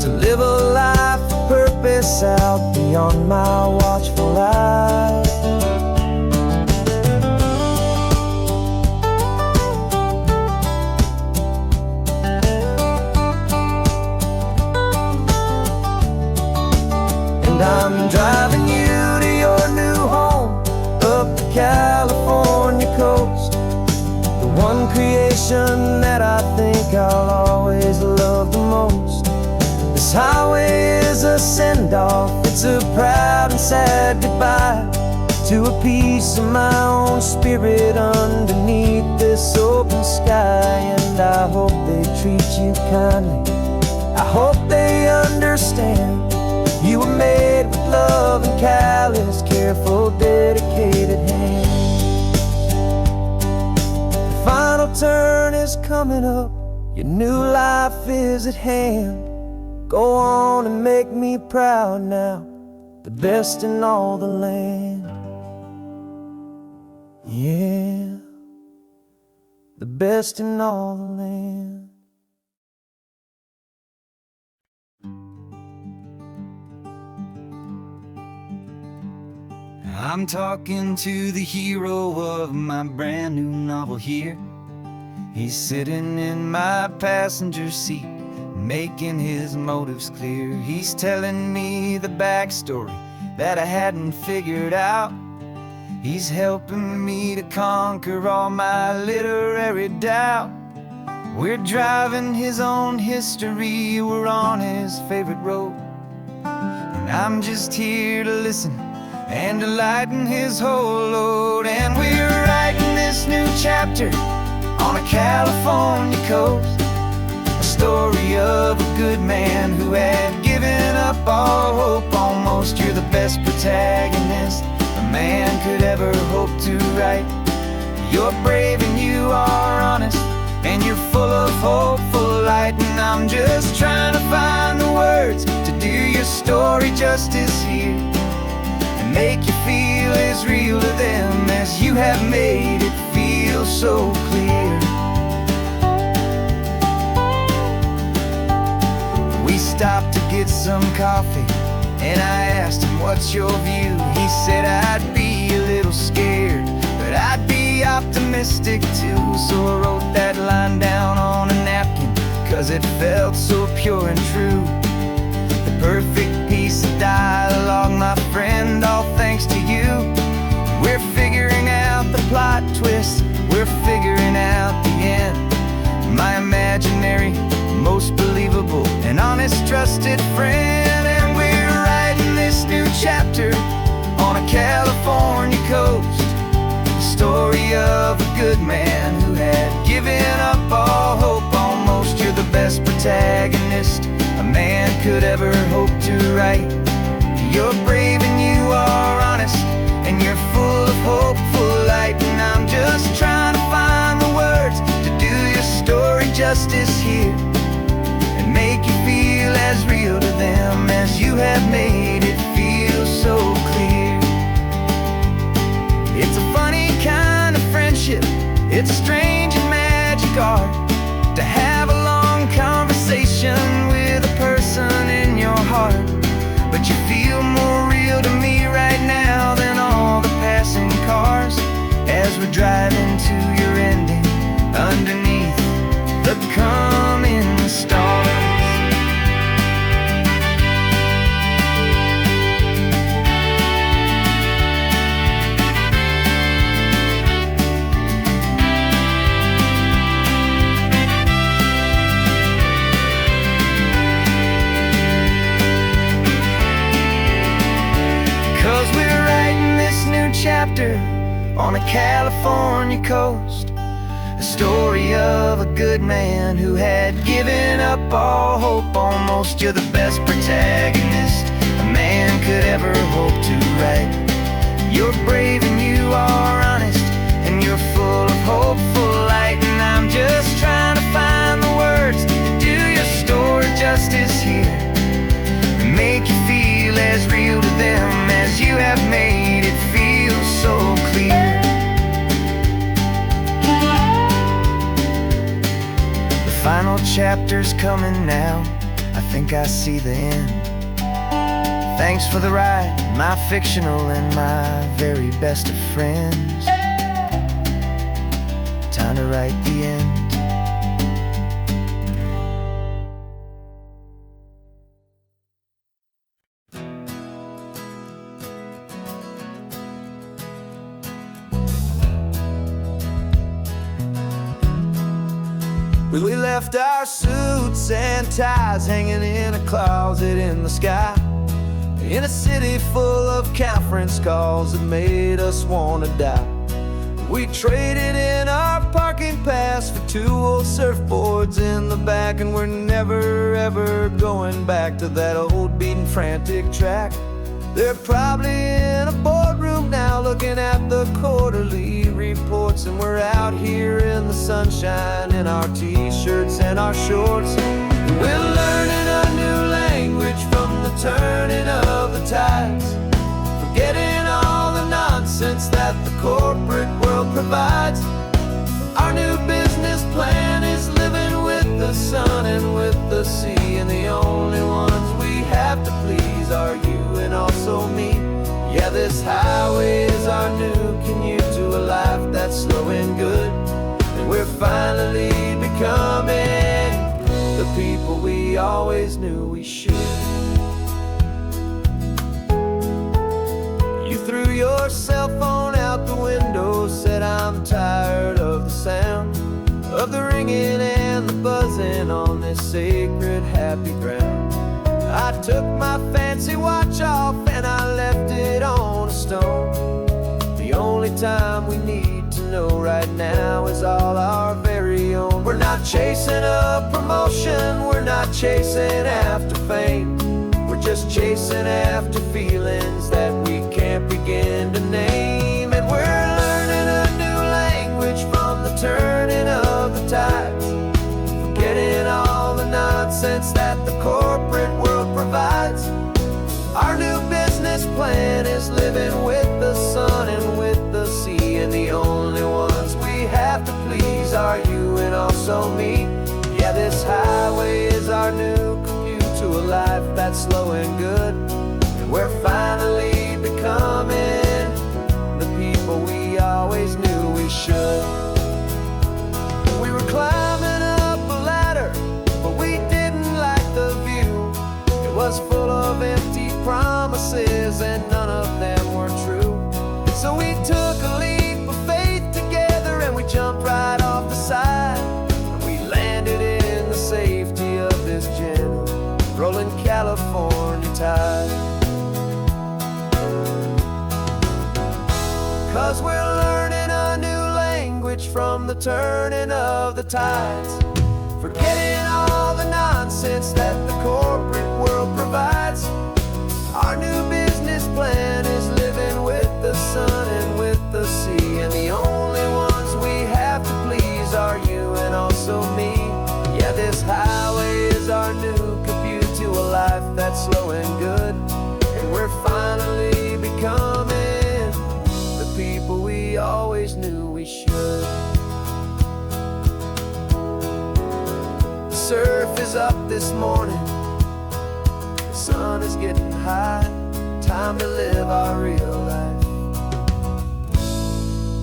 to live a life of purpose out beyond my watchful eye. I'm driving you to your new home up the California coast, the one creation that I think I'll always love the most. This highway is a send-off, it's a proud and sad goodbye to a piece of my own spirit underneath this open sky. And I hope they treat you kindly, I hope they understand. You were made with love and callous, careful, dedicated hands. The final turn is coming up, your new life is at hand. Go on and make me proud now, the best in all the land. Yeah, the best in all the land. I'm talking to the hero of my brand new novel here. He's sitting in my passenger seat, making his motives clear. He's telling me the backstory that I hadn't figured out. He's helping me to conquer all my literary doubt. We're driving his own history, we're on his favorite road, and I'm just here to listen and to lighten his whole load. And we're writing this new chapter on a California coast, a story of a good man who had given up all hope almost. You're the best protagonist a man could ever hope to write. You're brave and you are honest, and you're full of hopeful light. And I'm just trying to find the words to do your story justice here, make you feel as real to them as you have made it feel so clear. We stopped to get some coffee, and I asked him, what's your view? He said, I'd be a little scared, but I'd be optimistic too. So I wrote that line down on a napkin, 'cause it felt so pure and true. The perfect piece of dialogue, my friend, all thanks to you. We're figuring out the plot twist, we're figuring out the end. My imaginary, most believable and honest trusted friend. And we're writing this new chapter on a California coast, the story of a good man who had given up all hope almost. You're the best protagonist a man could ever hope to write. You're brave and you are honest, and you're full of hope justice here and make you feel as real to them as you have made it feel so clear. It's a funny kind of friendship, it's a strange and magic art to have a long conversation with a person in your heart. But you feel more real to me right now than all the passing cars as we're driving to your ending underneath the coming stars. 'Cause we're writing this new chapter on a California coast, a story of a good man who had given up all hope almost. You're the best protagonist a man could ever hope to write. You're brave and you are honest, and you're full of hopeful light. And I'm just trying to find the words to do your story justice here and make you feel as real to them as you have made it feel so clear. The final chapter's coming now, I think I see the end. Thanks for the ride, my fictional and my very best of friends. Time to write the end. We left our suits and ties hanging in a closet in the sky, in a city full of conference calls that made us wanna die. We traded in our parking pass for 2 old surfboards in the back, and we're never ever going back to that old beaten frantic track. They're probably in a boardroom now looking at the quarterly reports, and we're out here in the sunshine in our t-shirts and our shorts. We're learning a new language from the turning of the tides, forgetting all the nonsense that the corporate world provides. Our new business plan is living with the sun and with the sea, and the only ones we have to please are you and also me. Yeah, this highway is our new commute to a life that's slow and good, and we're finally becoming the people we always knew we should. You threw your cell phone out the window, said I'm tired of the sound of the ringing and the buzzing on this sacred happy ground. I took my fancy watch off and I left it on a stone. The only time we need to know right now is all our very own. We're not chasing a promotion, we're not chasing after fame. We're just chasing after feelings that we can't begin to name. And we're learning a new language from the turning of the tides, forgetting all the nonsense that the corporate world provides. Our new business plan is living with the sun and with the sea, and the only ones we have to please are you and also me. Yeah, this highway is our new commute to a life that's slow and good, and we're finally becoming the people we always knew we should. We were climbing up a ladder, but we didn't like the view. It was full of empty promises and none of them were true. So we took a leap of faith together and we jumped right off the side, and we landed in the safety of this gentle rolling California tide. 'Cause we're learning a new language from the turning of the tides, forgetting all the nonsense that the corporate world provides. Our new business plan is living with the sun and with the sea, and the only ones we have to please are you and also me. this highway is our new commute to a life that's slow and good. And we're finally becoming the people we always knew we should. The surf is up this morning, the sun is getting high. Time to live our real life,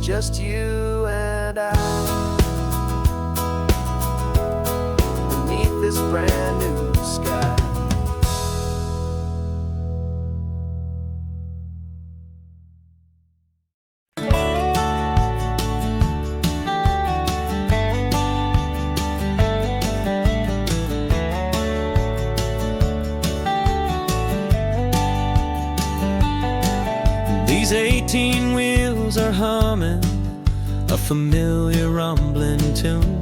just you and I, beneath this brand new sky. These 18 wheels are humming a familiar rumbling tune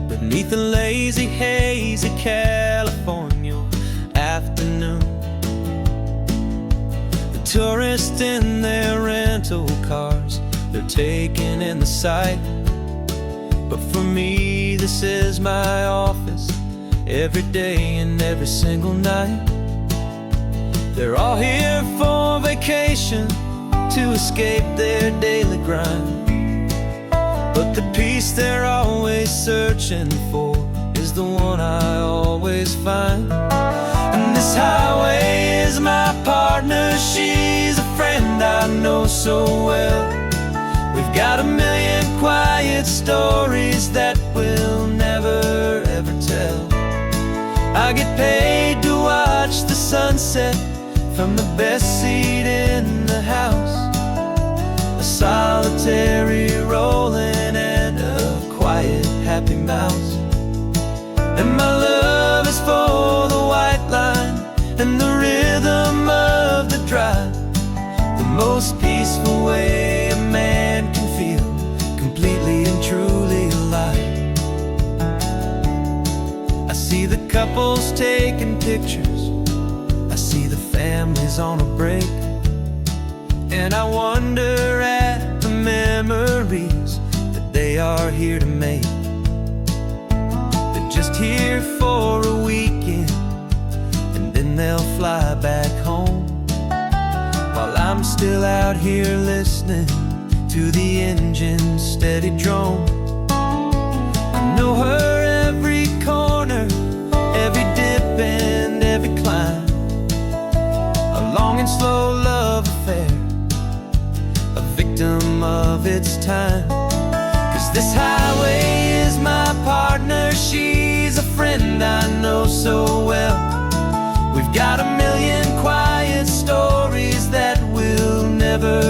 beneath the lazy, hazy California afternoon. The tourists in their rental cars, they're taking in the sight. But for me, this is my office, every day and every single night. They're all here for vacation, to escape their daily grind. But the peace they're always searching for is the one I always find. And this highway is my partner, she's a friend I know so well. We've got a million quiet stories that we'll never ever tell. I get paid to watch the sunset from the best seat in the house, a solitary rolling and a quiet happy mouse. And my love is for the white line and the rhythm of the drive, the most peaceful way a man can feel completely and truly alive. I see the couples taking pictures, I see the families on a break, and I wonder at the memories that they are here to make. They're just here for a weekend, and then they'll fly back home, while I'm still out here listening to the engine's steady drone. I know her every corner, every dip and every climb, a long and slow love affair, a victim of its time. 'Cause this highway is my partner, she's a friend I know so well. We've got a million quiet stories that we'll never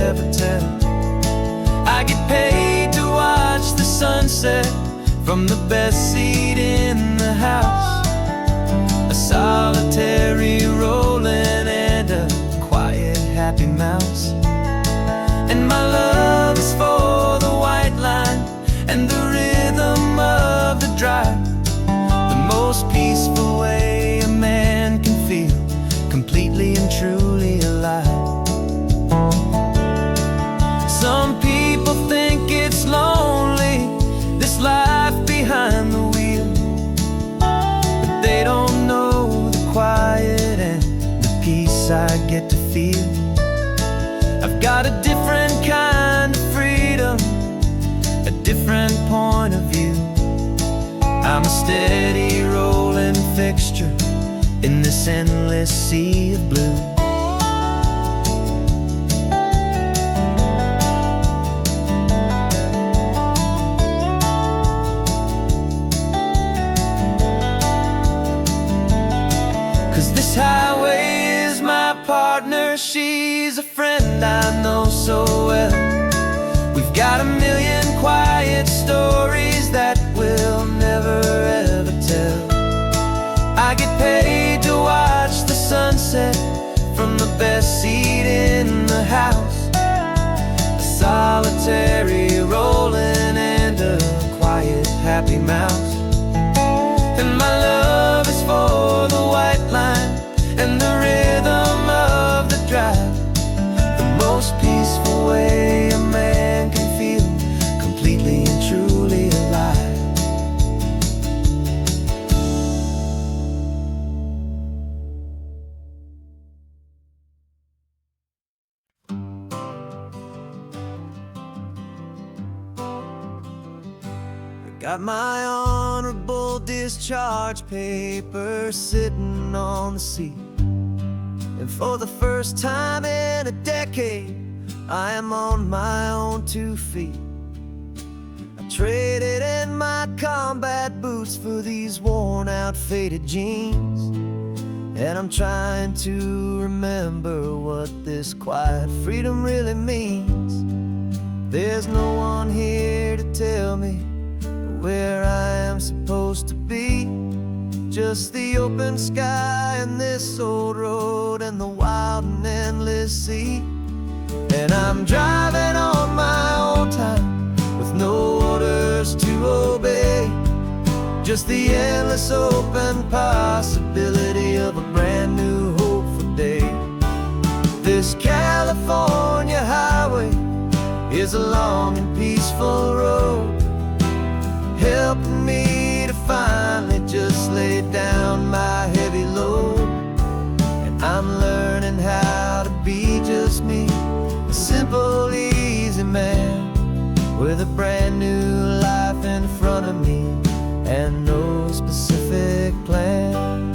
ever tell. I get paid to watch the sunset from the best seat in the house, a solitary rolling and a quiet happy mouse. And my love is for the white line and the rhythm of the drive, the most peaceful way a man can feel completely and truly alive. Some people think it's lonely, this life behind the wheel, but they don't know the quiet and the peace I get to feel. I've got a different kind of freedom, a different point of view. I'm a steady rolling fixture in this endless sea of blue. 'Cause this highway is my partner, she's a friend I know so well. We've got a million quiet stories that we'll never ever tell. I get paid to watch the sunset from the best seat in the house, a solitary rolling and a quiet happy mouse. And my love is for the white line and the rhythm of the drive, the most peaceful way a man can feel completely and truly alive. Got my honorable discharge paper sitting on the seat, and for the first time in a decade, I am on my own 2 feet. I traded in my combat boots for these worn out faded jeans, and I'm trying to remember what this quiet freedom really means. There's no one here to tell me where I am supposed to be, just the open sky and this old road and the wild and endless sea. And I'm driving on my own time with no orders to obey, just the endless open possibility of a brand new hopeful day. This California highway is a long and peaceful road, helping me to finally just lay down my heavy load. And I'm learning how to be just me, a simple, easy man with a brand new life in front of me and no specific plan.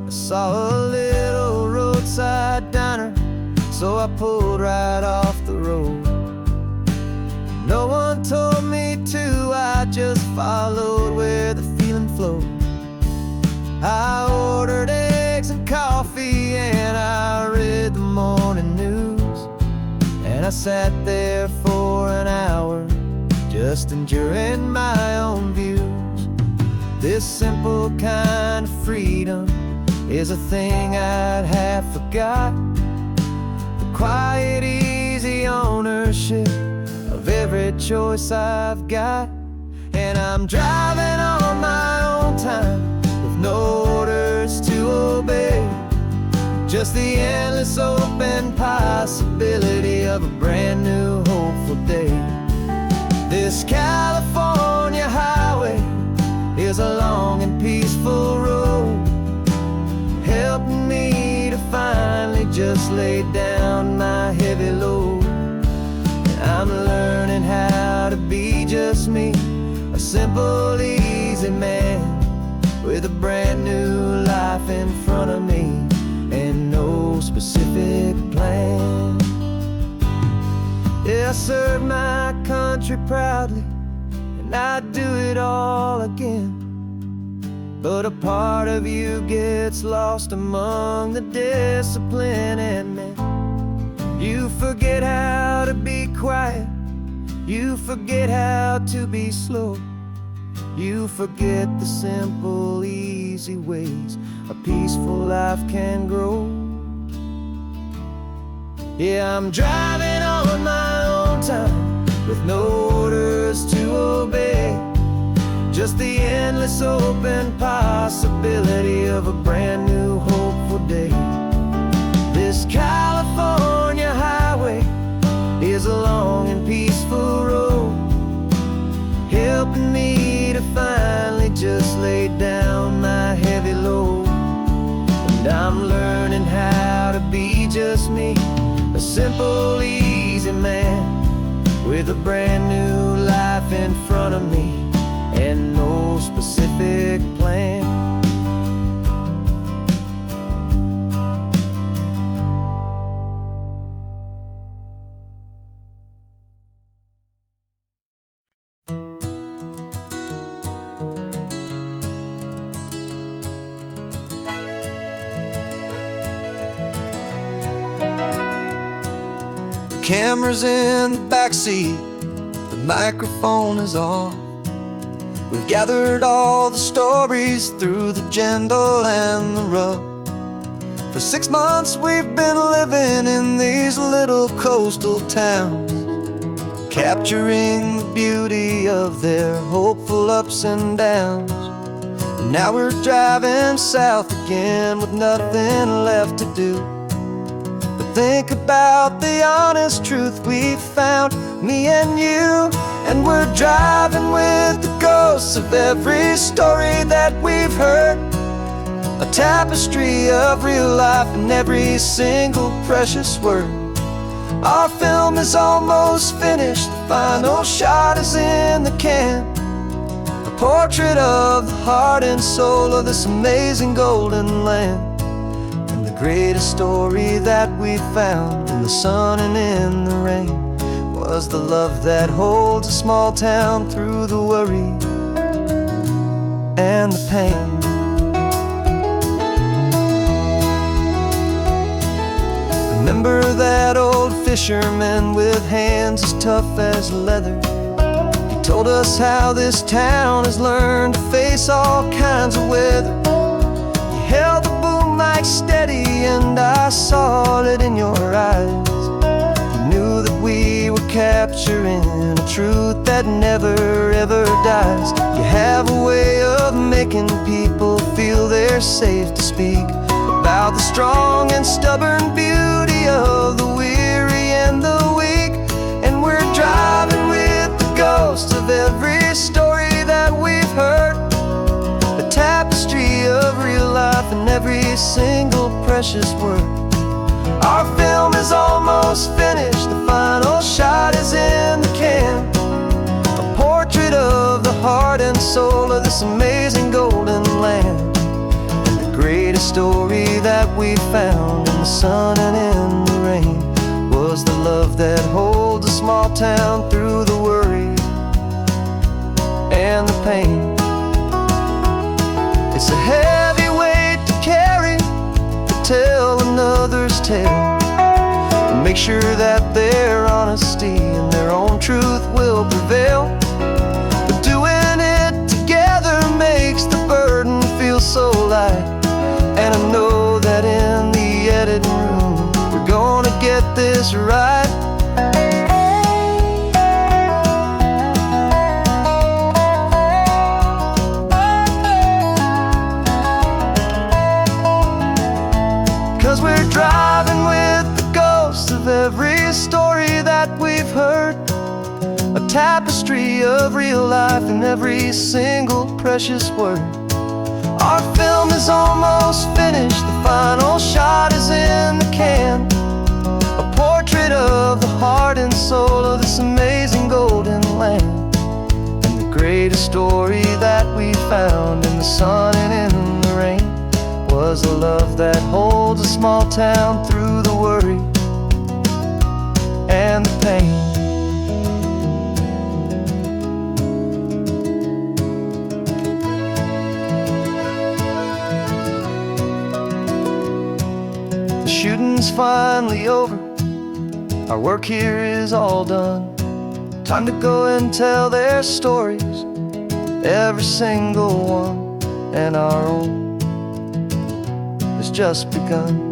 I saw a little roadside diner, so I pulled right off the road. No one told me to, I just followed where the feeling flowed. I ordered eggs and coffee and I read the morning news, and I sat there for an hour just enduring my own views. This simple kind of freedom is a thing I'd have forgot, the quiet, easy ownership of every choice I've got. And I'm driving on my own time with no orders to obey, just the endless open possibility of a brand new hopeful day. This California highway is a long and peaceful road, helping me to finally just lay down my heavy load. I'm learning how to be just me, a simple, easy man with a brand new life in front of me and no specific plan. Yeah, I serve my country proudly and I'd do it all again, but a part of you gets lost among the discipline and men. You forget how to be quiet, you forget how to be slow, you forget the simple, easy ways a peaceful life can grow. Yeah, I'm driving on my own time with no orders to obey, just the endless open possibility of a brand new hopeful day. This California highway is a long and peaceful road, helping me to finally just lay down my heavy load. And I'm learning how to be just me, a simple, easy man with a brand new life in front of me and no specific plan. Camera's in the backseat, the microphone is on. We've gathered all the stories through the gentle and the rough. For 6 months we've been living in these little coastal towns, capturing the beauty of their hopeful ups and downs. And now we're driving south again with nothing left to do. Think about the honest truth we've found, me and you. And we're driving with the ghosts of every story that we've heard, a tapestry of real life and every single precious word. Our film is almost finished, the final shot is in the can. A portrait of the heart and soul of this amazing golden land. And the greatest story that we found in the sun and in the rain was the love that holds a small town through the worry and the pain. Remember that old fisherman with hands as tough as leather? He told us how this town has learned to face all kinds of weather. You held the boom mic steady and I saw it in your eyes. You knew that we were capturing a truth that never ever dies. You have a way of making people feel they're safe to speak about the strong and stubborn beauty of the weary and the weak. And we're driving with the ghosts of every story that we've heard, the tapestry of real life and every single precious word. Our film is almost finished, the final shot is in the can. A portrait of the heart and soul of this amazing golden land. Greatest story that we found in the sun and in the rain was the love that holds a small town through the worry and the pain. It's a heavy weight to carry, to tell another's tale, and make sure that their honesty and their own truth will prevail. But doing it together makes the burden feel so light. And I know that in the editing room we're gonna get this right. 'Cause we're driving with the ghosts of every story that we've heard, a tapestry of real life in every single precious word. Our film is almost finished, the final shot is in the can. A portrait of the heart and soul of this amazing golden land. And the greatest story that we found in the sun and in the rain was a love that holds a small town through the worry and the pain. Shooting's finally over, our work here is all done. Time to go and tell their stories, every single one, and our own has just begun.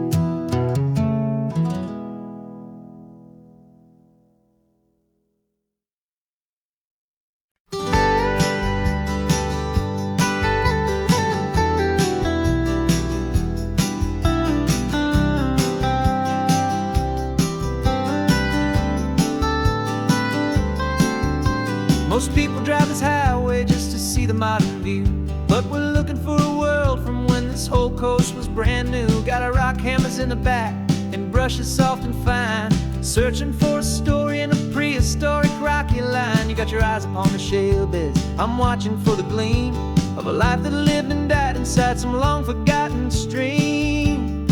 Most people drive this highway just to see the modern view, but we're looking for a world from when this whole coast was brand new. Got our rock hammers in the back and brushes soft and fine, searching for a story in a prehistoric rocky line. You got your eyes upon the shale beds, I'm watching for the gleam of a life that lived and died inside some long forgotten stream.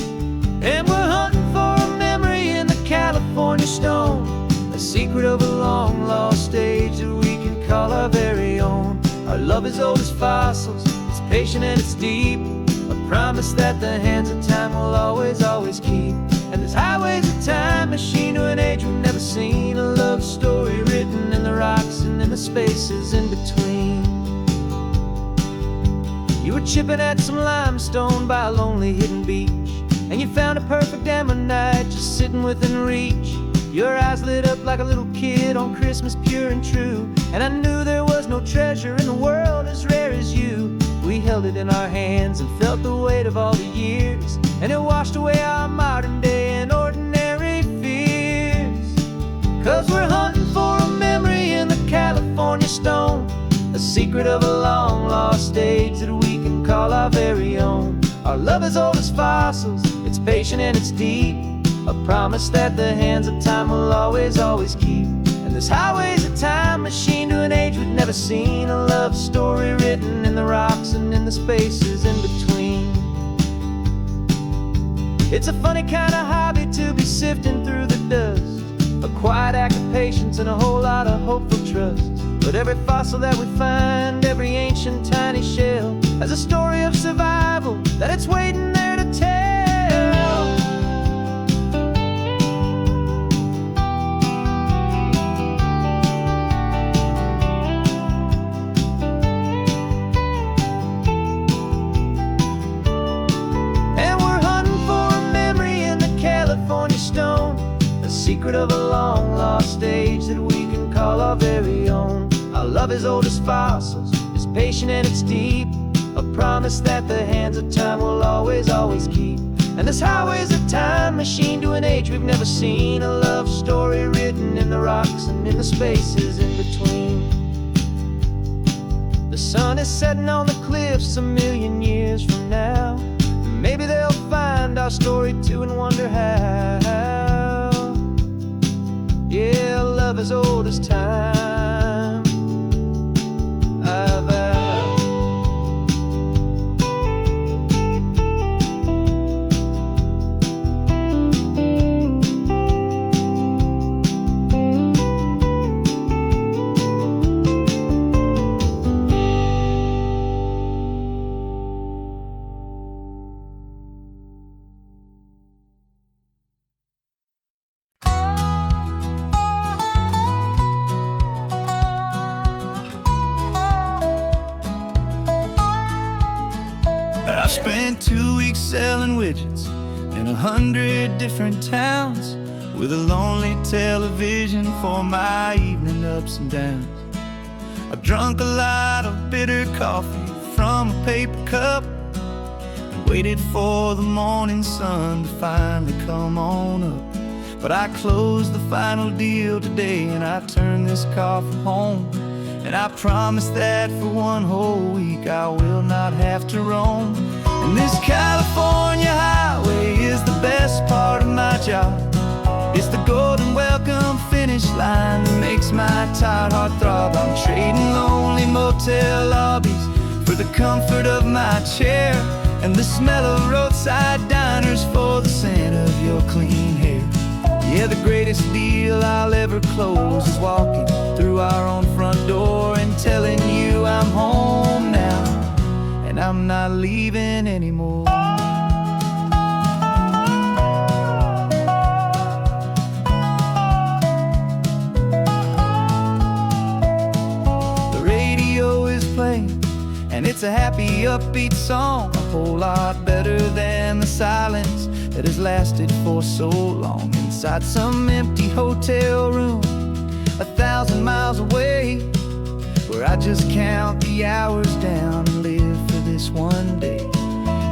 And we're hunting for a memory in the California stone, a secret of a long lost age that we can call our very own. Our love is old as fossils, it's patient and it's deep, a promise that the hands of time will always, always keep. And this highway's a time machine to an age we've never seen, a love story written in the rocks and in the spaces in between. You were chipping at some limestone by a lonely hidden beach, and you found a perfect ammonite just sitting within reach. Your eyes lit up like a little kid on Christmas, pure and true, and I knew there was no treasure in the world as rare as you. We held it in our hands and felt the weight of all the years, and it washed away our modern day and ordinary fears. 'Cause we're hunting for a memory in the California stone, a secret of a long lost age that we can call our very own. Our love is old as fossils, it's patient and it's deep, a promise that the hands of time will always, always keep. And this highway's a time machine to an age we've never seen, a love story written in the rocks and in the spaces in between. It's a funny kind of hobby to be sifting through the dust, a quiet act of patience and a whole lot of hopeful trust. But every fossil that we find, every ancient tiny shell, has a story of survival that it's waiting there to tell. And we're hunting for a memory in the California stone, a secret of a long lost age that we can call our very own. Our love is old as fossils, it's patient and it's deep, a promise that the hands of time will always, always keep. And this highway's a time machine to an age we've never seen, a love story written in the rocks and in the spaces in between. The sun is setting on the cliffs a million years from now. Maybe they'll find our story too and wonder how. Yeah, love is old as time. I spent 2 weeks selling widgets in 100 different towns, with a lonely television for my evening ups and downs. I've drunk a lot of bitter coffee from a paper cup and waited for the morning sun to finally come on up. But I closed the final deal today and I turned this car from home. And I promise that for one whole week I will not have to roam. And this California highway is the best part of my job. It's the golden welcome finish line that makes my tired heart throb. I'm trading lonely motel lobbies for the comfort of my chair, and the smell of roadside diners for the scent of your clean hair. Yeah, the greatest deal I'll ever close is walking through our own front door and telling you I'm home now, and I'm not leaving anymore. The radio is playing, and it's a happy, upbeat song, a whole lot better than the silence that has lasted for so long. Inside some empty hotel room 1,000 miles away, where I just count the hours down and live for this one day.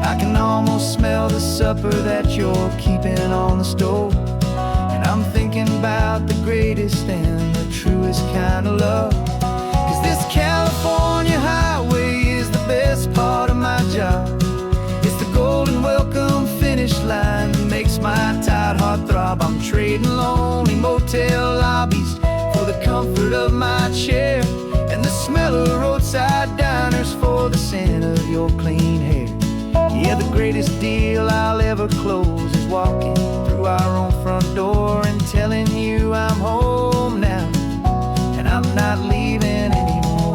I can almost smell the supper that you're keeping on the stove, and I'm thinking about the greatest and the truest kind of love. 'Cause this California highway is the best part of my job. It's the golden welcome finish line that makes my tired heart throb. I'm trading lonely motel lobbies for the comfort of my chair, and the smell of roadside diners for the scent of your clean hair. Yeah, the greatest deal I'll ever close is walking through our own front door and telling you I'm home now, and I'm not leaving anymore.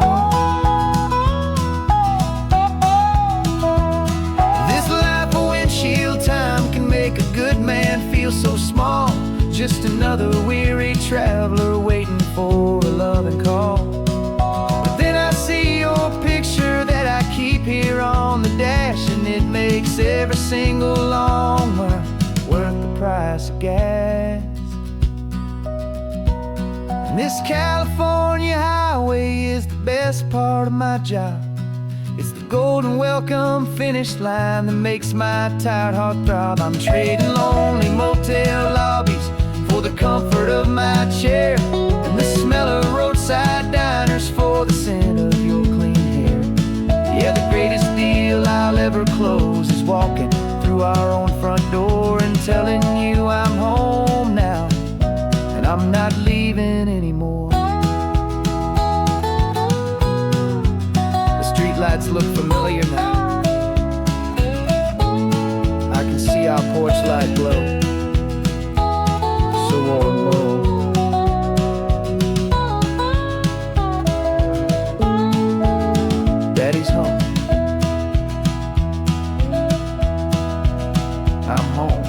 This life of windshield time can make a good man feel so small, just another weary traveler waiting for a loving call. But then I see your picture that I keep here on the dash, and it makes every single long mile worth the price of gas. And this California highway is the best part of my job. It's the golden welcome finish line that makes my tired heart throb. I'm trading lonely motel lobbies for the comfort of my chair, and the smell of roadside diners for the scent of your clean hair. Yeah, the greatest deal I'll ever close is walking through our own front door and telling you I'm home. lights look familiar now. I can see our porch light glow, so warm and low. Daddy's home, I'm home.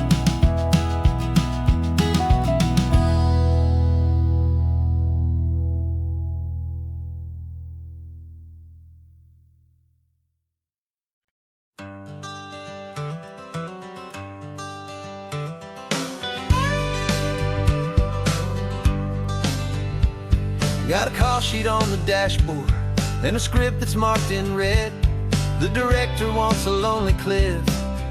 Got a call sheet on the dashboard and a script that's marked in red. The director wants a lonely cliff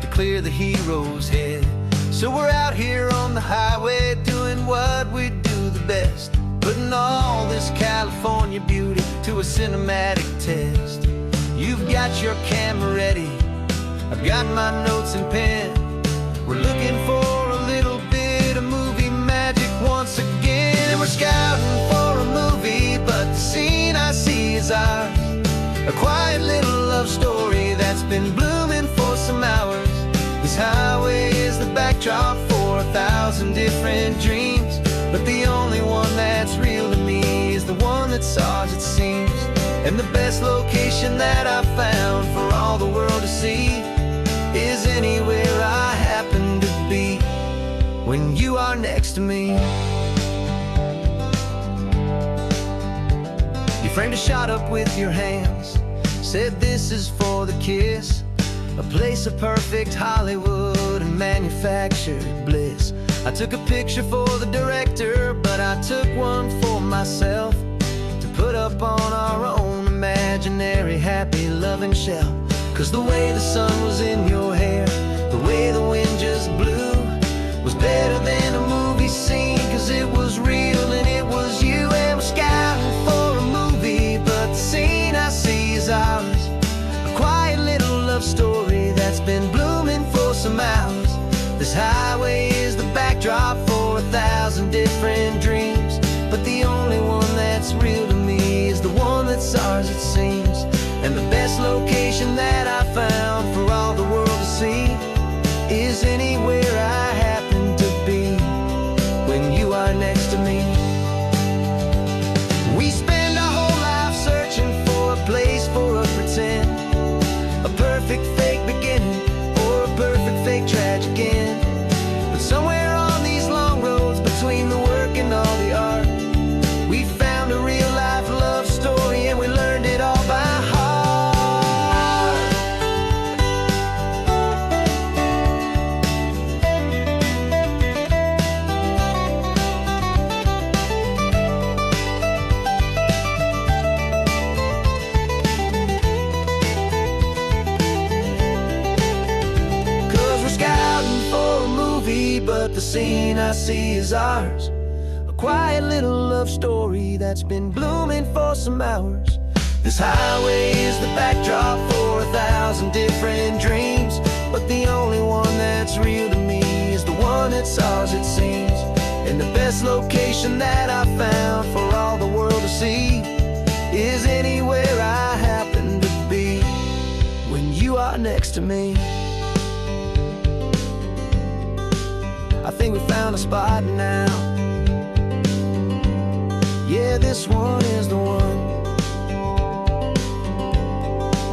to clear the hero's head. So we're out here on the highway doing what we do the best, putting all this California beauty to a cinematic test. You've got your camera ready, I've got my notes and pen. We're looking for a little bit of movie magic once again. And we're scouting for a movie, but the scene I see is ours. A quiet little love story that's been blooming for some hours. This highway is the backdrop for 1,000 different dreams, but the only one that's real to me is the one that's ours, it seems. And the best location that I've found for all the world to see is anywhere I happen to be when you are next to me. You framed a shot up with your hands, said this is for the kiss, a place of perfect Hollywood and manufactured bliss. I took a picture for the director, but I took one for myself to put up on our own imaginary happy loving shelf. Cause the way the sun was in your hair, the way the wind just blew, was better than a movie scene, cause it was real and it was you. And we're scouting for a movie, but the scene I see is ours. A quiet little love story that's been blooming for some hours. This highway is the backdrop for 1,000 different dreams, but the only one that's real to me is the one that's ours, it seems. And the best location that I found for all the world to see is anywhere I happen to be when you are next to me. We spend our whole life searching for a place for a pretend, a perfect fake beginning or a perfect fake tragic end. But somewhere on these long roads between the work and all the art, we found a real life love story and we learned it all by heart. But the scene I see is ours. A quiet little love story that's been blooming for some hours. This highway is the backdrop for 1,000 different dreams, but the only one that's real to me is the one that's ours, it seems. And the best location that I found for all the world to see is anywhere I happen to be when you are next to me. I think we found a spot now. Yeah, this one is the one.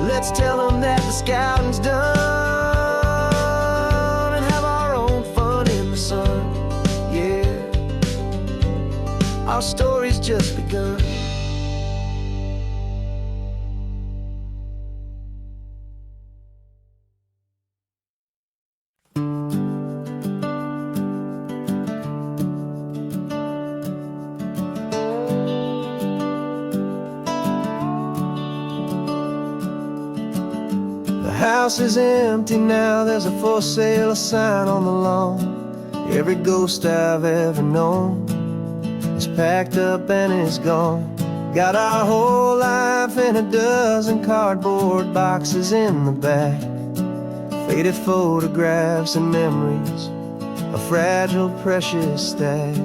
Let's tell them that the scouting's done and have our own fun in the sun. Yeah, our story's just begun. The house is empty now, there's a for sale sign on the lawn. Every ghost I've ever known is packed up and is gone. Got our whole life in a dozen cardboard boxes in the back, faded photographs and memories, a fragile, precious stack.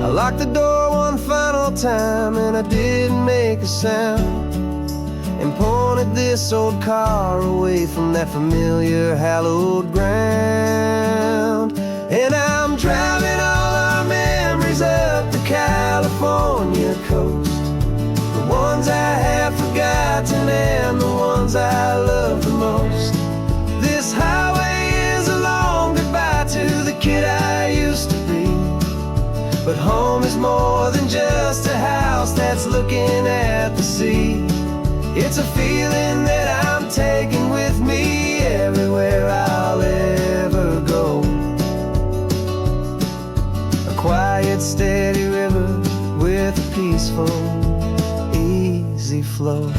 I locked the door one final time and I didn't make a sound, and pointed this old car away from that familiar hallowed ground. And I'm driving all our memories up the California coast, the ones I have forgotten and the ones I love the most. This highway is a long goodbye to the kid I used to be, but home is more than just a house that's looking at the sea. It's a feeling that I'm taking with me everywhere I'll ever go. A quiet, steady river with a peaceful, easy flow.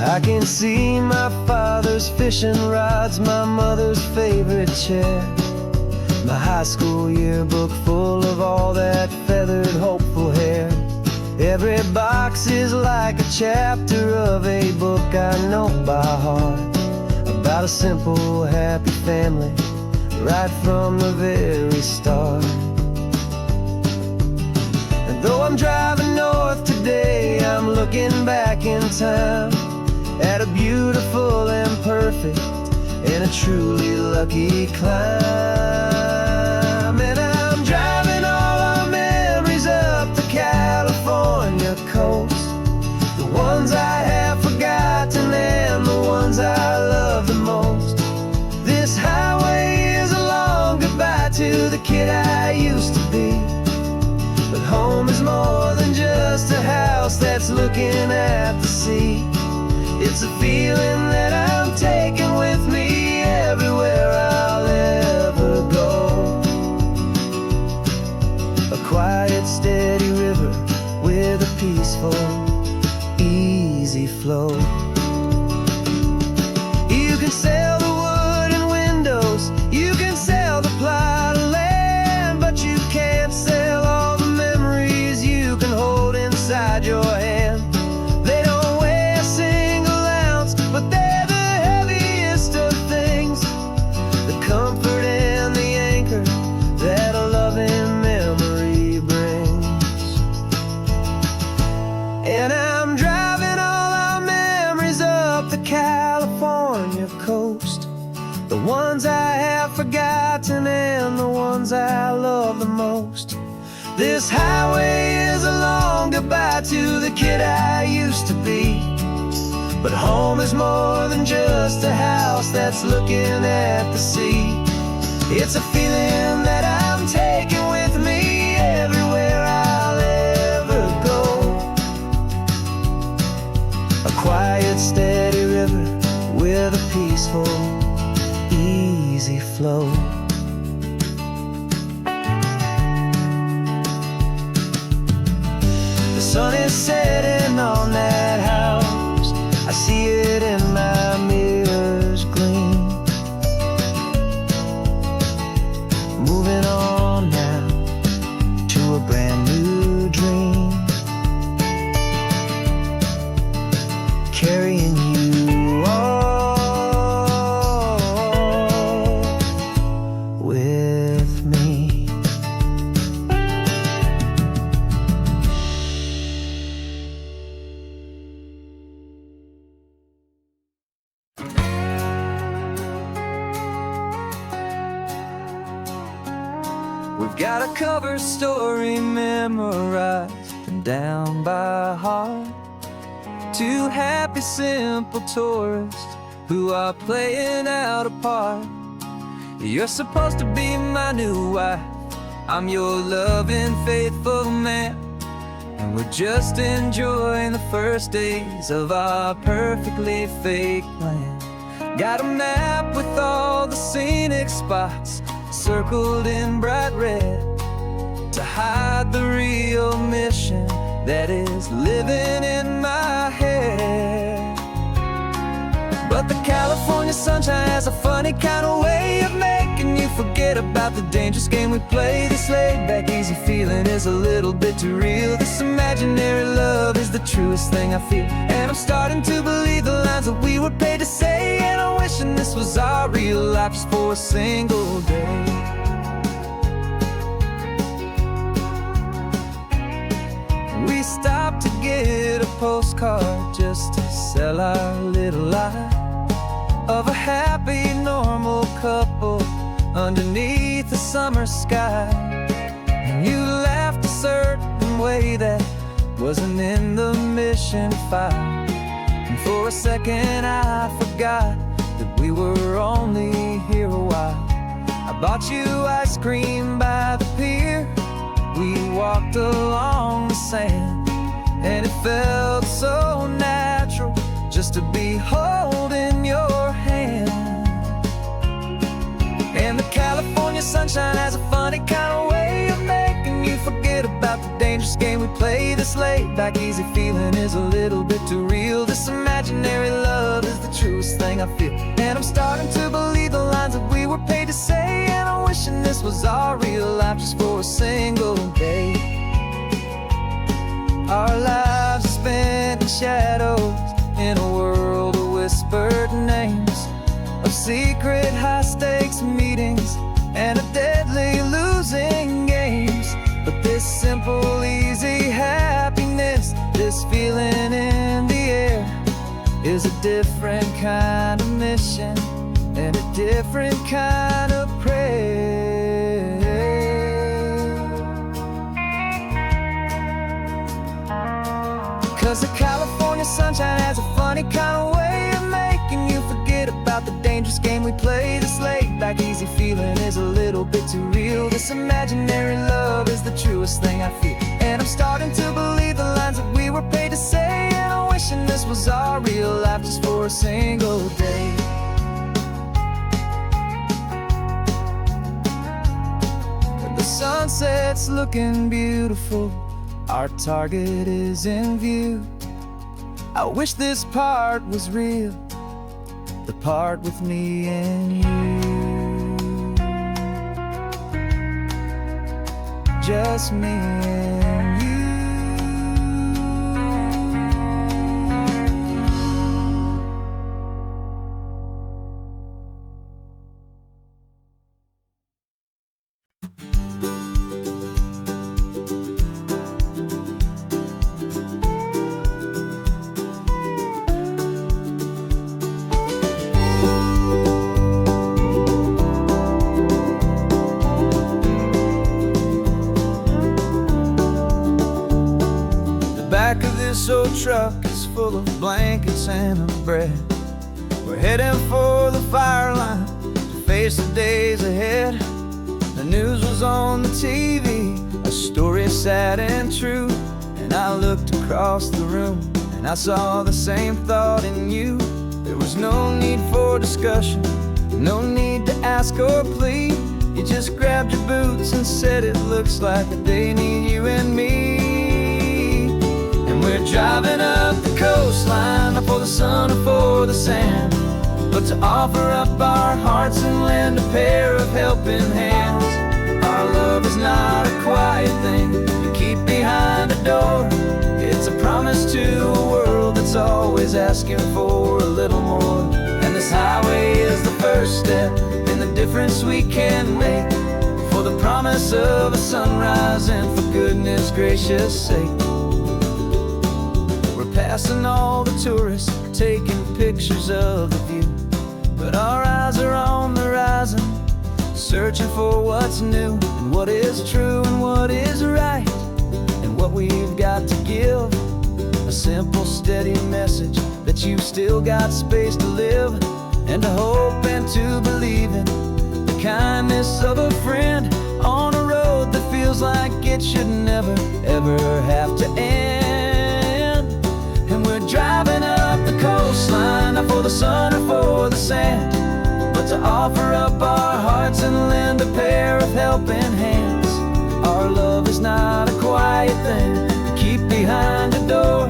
I can see my father's fishing rods, my mother's favorite chair, my high school yearbook full of all that feathered, hopeful hair. Every box is like a chapter of a book I know by heart, about a simple, happy family right from the very start. And though I'm driving north today, I'm looking back in time at a beautiful and perfect and a truly lucky climb. And I'm driving all our memories up the California coast, the ones I have forgotten and the ones I love the most. This highway is a long goodbye to the kid I used to be, but home is more than just a house that's looking at the sea. It's a feeling that I'm taking with me everywhere I'll ever go. A quiet, steady river with a peaceful, easy flow. You can sail the wooden windows, you can sail the plot of land, but you can't sail all the memories you can hold inside your hand. They don't weigh a single ounce, but they're the heaviest of things, the comfort and the anchor that a loving memory brings. And I'm driving all our memories up the California coast, the ones I have forgotten and the ones I love the most. This highway is a long goodbye to the kid I used to be, but home is more than just a house that's looking at the sea. It's a feeling that I'm taking with me everywhere I'll ever go. A quiet, steady river with a peaceful, easy flow. The sun is setting on that house, I see it in my mirror's gleam. Moving on now to a brand new dream, carrying you all with me. We've got a cover story memorized and down by heart. Two happy, simple tourists who are playing out a part. You're supposed to be my new wife, I'm your loving, faithful man, and we're just enjoying the first days of our perfectly fake plan. Got a map with all the scenic spots circled in bright red to hide the real mission that is living in my head. But the California sunshine has a funny kind of way of making you forget about the dangerous game we play. This laid-back, easy feeling is a little bit too real. This imaginary love is the truest thing I feel, and I'm starting to believe the lines that we were paid to say. And I'm wishing this was our real life just for a single day. postcard just to sell our little lie of a happy, normal couple underneath the summer sky. And you laughed a certain way that wasn't in the mission file. And for a second I forgot that we were only here a while. I bought you ice cream by the pier. We walked along the sand, and it felt so natural just to be holding your hand. And the California sunshine has a funny kind of way of making you forget about the dangerous game we play this late. Back easy feeling is a little bit too real. This imaginary love is the truest thing I feel. And I'm starting to believe the lines that we were paid to say. And I'm wishing this was our real life just for a single day. Our lives are spent in shadows, in a world of whispered names, of secret high-stakes meetings and of deadly losing games. But this simple, easy happiness, this feeling in the air, is a different kind of mission and a different kind of prayer. 'Cause the California sunshine has a funny kind of way of making you forget about the dangerous game we play this late. Back easy feeling is a little bit too real. This imaginary love is the truest thing I feel. And I'm starting to believe the lines that we were paid to say. And I'm wishing this was our real life just for a single day. And the sunset's looking beautiful, our target is in view. I wish this part was real, the part with me and you. Just me and you. Back of this old truck is full of blankets and of bread. We're heading for the fire line to face the days ahead. The news was on the TV, a story sad and true. And I looked across the room and I saw the same thought in you. There was no need for discussion, no need to ask or plead. You just grabbed your boots and said it looks like a day need you and me. We're driving up the coastline, not for the sun or for the sand, but to offer up our hearts and lend a pair of helping hands. Our love is not a quiet thing you keep behind a door. It's a promise to a world that's always asking for a little more. And this highway is the first step in the difference we can make, for the promise of a sunrise and for goodness gracious sake. Passing all the tourists, taking pictures of the view, but our eyes are on the horizon, searching for what's new and what is true and what is right, and what we've got to give. A simple, steady message that you've still got space to live, and to hope and to believe in the kindness of a friend on a road that feels like it should never, ever have to end. And we're driving up the coastline, not for the sun or for the sand, but to offer up our hearts and lend a pair of helping hands. Our love is not a quiet thing to keep behind a door.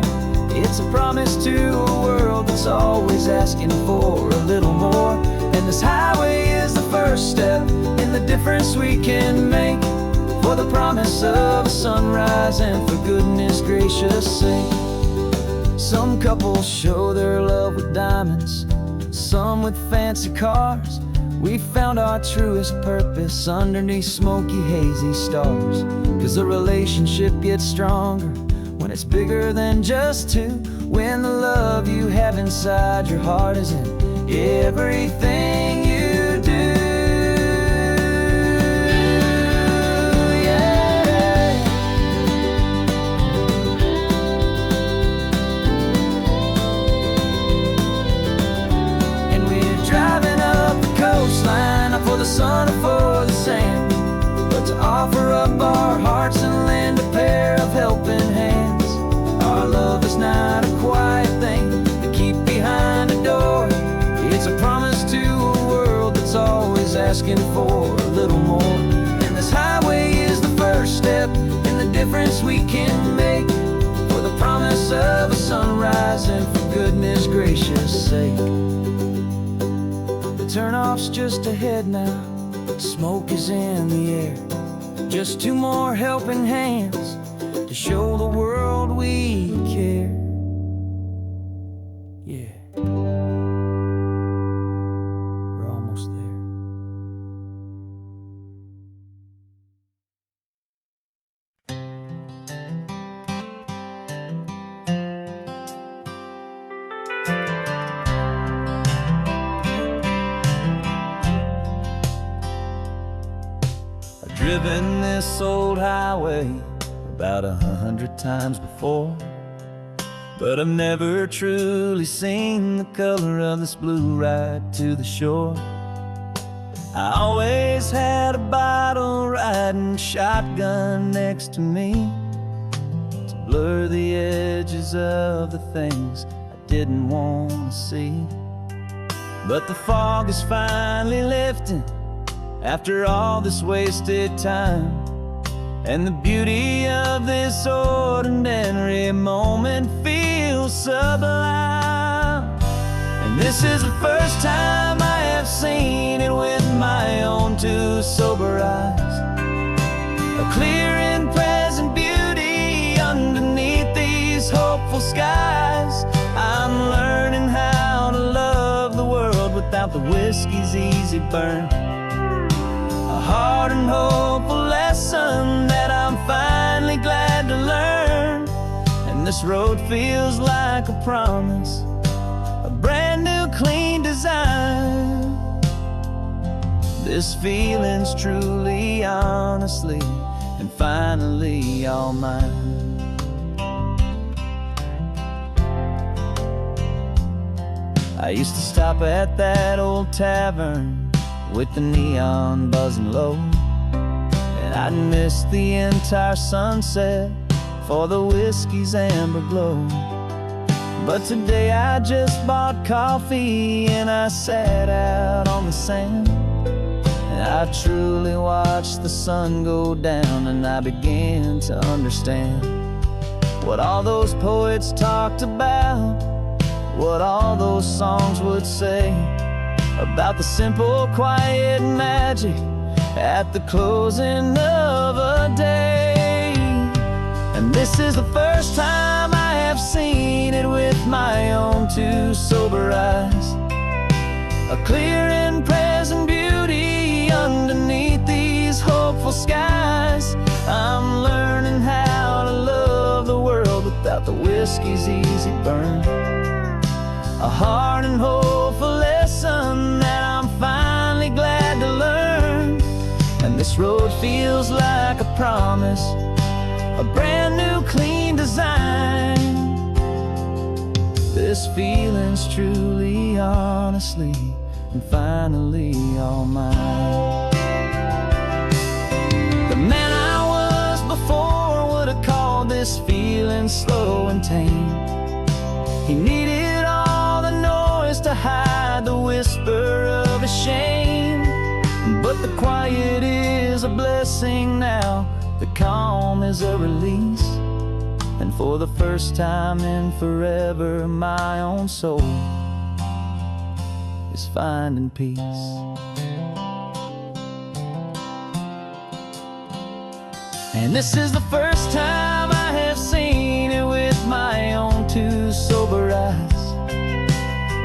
It's a promise to a world that's always asking for a little more. And this highway is the first step in the difference we can make, for the promise of a sunrise and for goodness gracious sake. Some couples show their love with diamonds, some with fancy cars. We found our truest purpose underneath smoky, hazy stars. 'Cause the relationship gets stronger when it's bigger than just two, when the love you have inside your heart is in everything you do. Yeah. And we're driving up the coastline, not for the sun or for the sand, but to offer up our hearts and lend a pair of helping hands. Our love is not a quiet thing to keep behind a door. It's a promise to a world that's always asking for a little more. And this highway is the first step in the difference we can make, for the promise of a sunrise and for goodness gracious sake. The turnoff's just ahead now, smoke is in the air. Just two more helping hands to show the world we care. Yeah, we're almost there. I've driven this old highway about 100 times before, but I've never truly seen the color of this blue right to the shore. I always had a bottle riding shotgun next to me to blur the edges of the things I didn't want to see. But the fog is finally lifting after all this wasted time, and the beauty of this ordinary moment feels sublime. And this is the first time I have seen it with my own two sober eyes, a clear and present beauty underneath these hopeful skies. I'm learning how to love the world without the whiskey's easy burn, a hard and hopeful lesson that I'm finally glad to learn. And this road feels like a promise, a brand new clean design. This feeling's truly, honestly, and finally all mine. I used to stop at that old tavern with the neon buzzing low, and I'd miss the entire sunset for the whiskey's amber glow. But today I just bought coffee and I sat out on the sand, and I truly watched the sun go down, and I began to understand what all those poets talked about, what all those songs would say about the simple, quiet magic at the closing of a day. And this is the first time I have seen it with my own two sober eyes, a clear and present beauty underneath these hopeful skies. I'm learning how to love the world without the whiskey's easy burn, a hard and hopeful lesson that I'm finally glad to learn. And this road feels like a promise, a brand new clean design. This feeling's truly, honestly, and finally all mine. The man I was before would have called this feeling slow and tame. He needed all the noise to hide the whisper of a shame. But the quiet is a blessing now, the calm is a release, and for the first time in forever my own soul is finding peace. And this is the first time I have seen it with my own two sober eyes,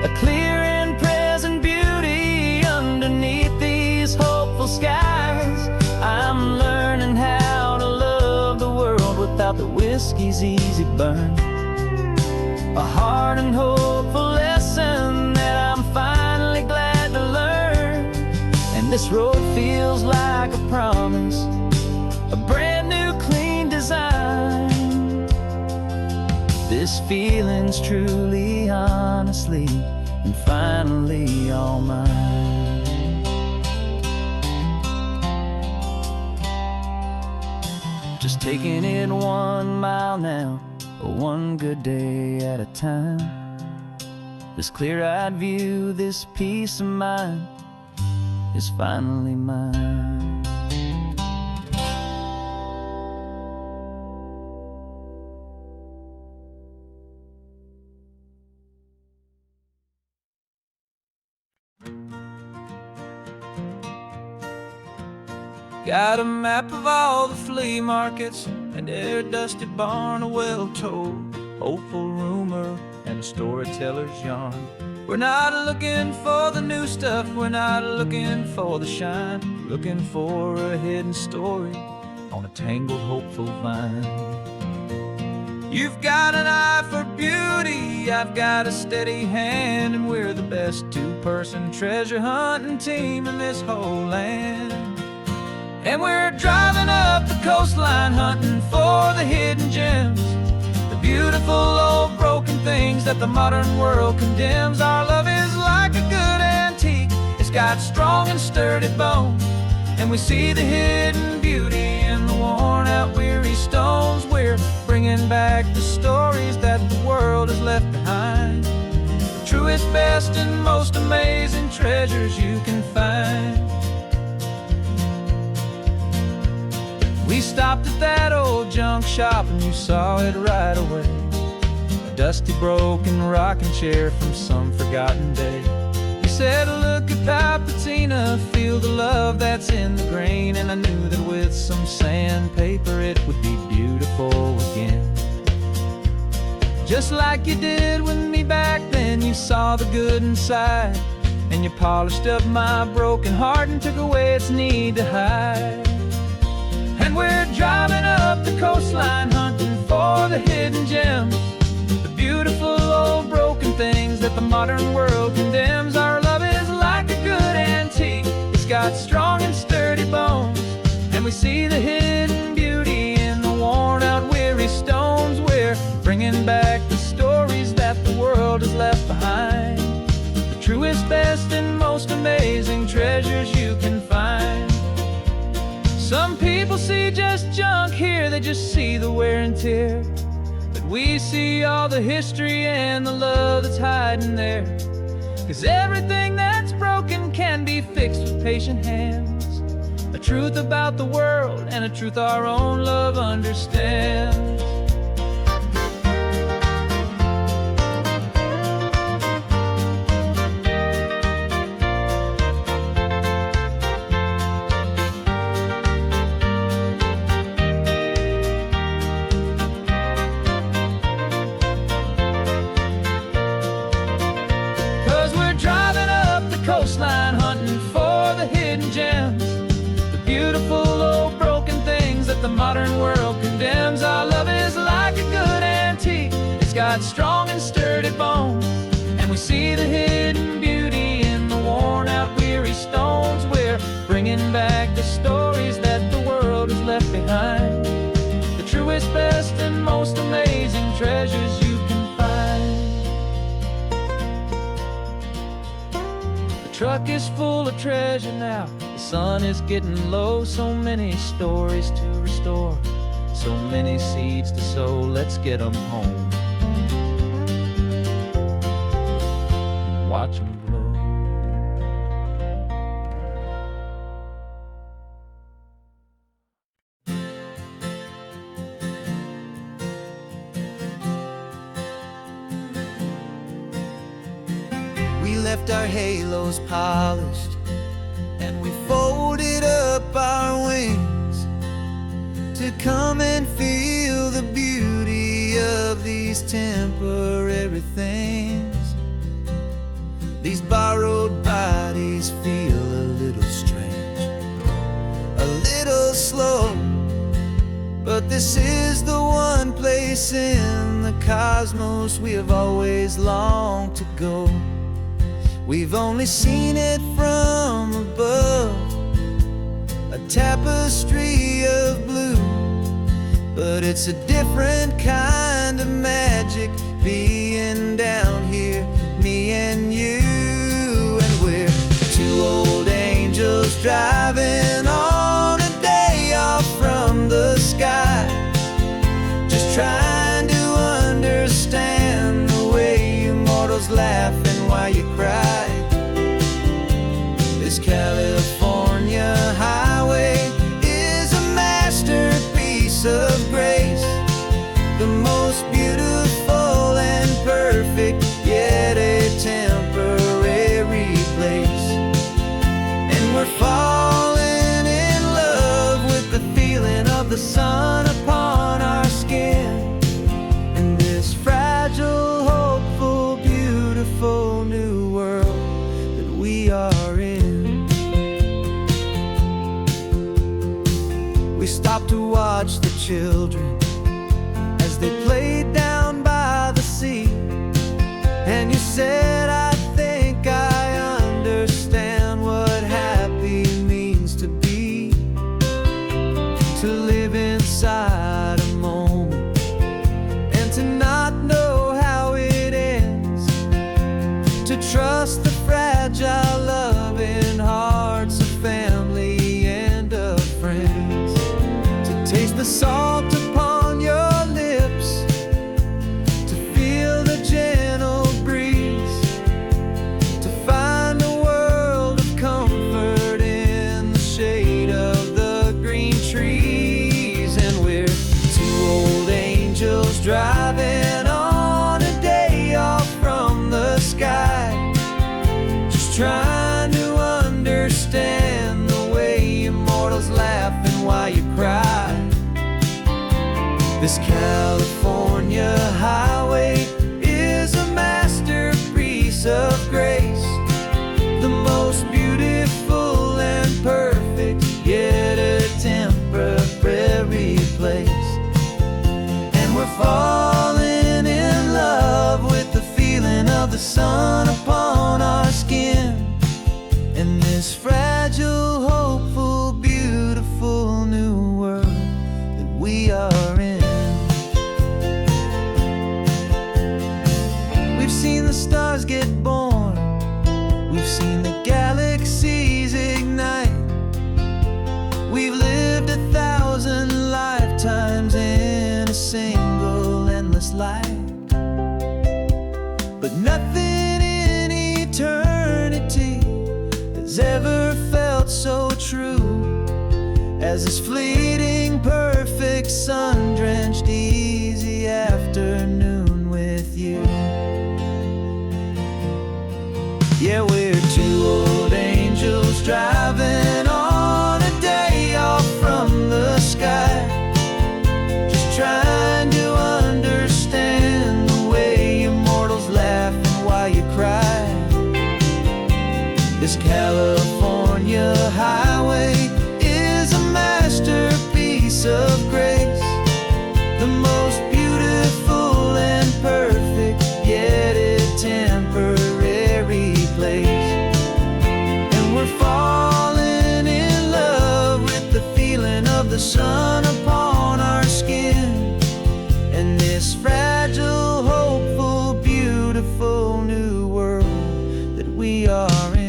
a clear and present beauty underneath these hopeful skies. I'm learning how to love the world without the whiskey's easy burn. A hard and hopeful lesson that I'm finally glad to learn. And this road feels like a promise, a brand new clean design. This feeling's truly, honestly, and finally all mine. Just taking it 1 mile now, one good day at a time. This clear-eyed view, this peace of mind is finally mine. Got a map of all the flea markets and their dusty barn, a well-told, hopeful rumor, and a storyteller's yarn. We're not looking for the new stuff, we're not looking for the shine, looking for a hidden story on a tangled, hopeful vine. You've got an eye for beauty, I've got a steady hand, and we're the best two-person treasure hunting team in this whole land. And we're driving up the coastline hunting for the hidden gems, the beautiful old broken things that the modern world condemns. Our love is like a good antique, it's got strong and sturdy bones, and we see the hidden beauty in the worn out weary stones. We're bringing back the stories that the world has left behind, the truest, best, and most amazing treasures you can find. We stopped at that old junk shop and you saw it right away, a dusty, broken rocking chair from some forgotten day. You said, look at that patina, feel the love that's in the grain, and I knew that with some sandpaper it would be beautiful again. Just like you did with me back then, you saw the good inside, and you polished up my broken heart and took away its need to hide. And we're driving up the coastline hunting for the hidden gems, the beautiful old broken things that the modern world condemns. Our love is like a good antique, it's got strong and sturdy bones, and we see the hidden beauty in the worn out weary stones. We're bringing back the stories that the world has left behind, the truest, best, and most amazing treasures you can find. Some people see just junk here, they just see the wear and tear, but we see all the history and the love that's hiding there. 'Cause everything that's broken can be fixed with patient hands, a truth about the world and a truth our own love understands. 'Cause we're driving up the coastline hunting for the hidden gems, the beautiful old broken things that the modern world condemns. Our love is like a good antique, it's got strong and sturdy bones, and we see the hidden beauty in the worn out weary stones. We're bringing back the stories that the world has left behind, the truest, best, and most amazing treasures you can find. The truck is full of treasure now, the sun is getting low, so many stories to restore, so many seeds to sow. Let's get them home, watch them blow. We left our halos polished and we folded up our wings to come and feel the beauty of these temporary things. These borrowed bodies feel a little strange, a little slow, But this is the one place in the cosmos we have always longed to go. We've only seen it from above, a tapestry of blue. But it's a different kind of magic being down here, me and you. And we're two old angels driving on a day off from the sky, just trying to understand the way you mortals laugh and why you cry. This California highway is a masterpiece of grace, the most beautiful and perfect, yet a temporary place. And we're falling in love with the feeling of the sun upon our skin, in this fragile, hopeful, beautiful new world that we are in. We stopped to watch the children as they played down by the sea, and you said, I think I understand what happy means to be, to live inside a moment and to not know how it ends, to trust the fragile loving hearts of family and of friends, to taste the salt upon your lips, to feel the gentle breeze, to find a world of comfort in the shade of the green trees. And we're two old angels driving on a day off from the sky, just trying to understand the way immortals laugh and why you cry. This California highway is a masterpiece of grace, the most beautiful and perfect, yet a temporary place. And we're falling in love with the feeling of the sun upon our skin, in this fragile, hopeful, beautiful new world that we are in. We've seen the stars get born, we've seen the galaxies ignite, we've lived 1,000 lifetimes in a single endless life. But nothing in eternity has ever felt so true as this fleeting, perfect, sun-drenched, easy afternoon with you. Yeah, we're two old angels driving on a day off from the sky, just trying to understand the way immortals laugh and why you cry. This California highway is a masterpiece of grace, the most beautiful and perfect, yet a temporary place. And we're falling in love with the feeling of the sun upon our skin, and this fragile, hopeful, beautiful new world that we are in.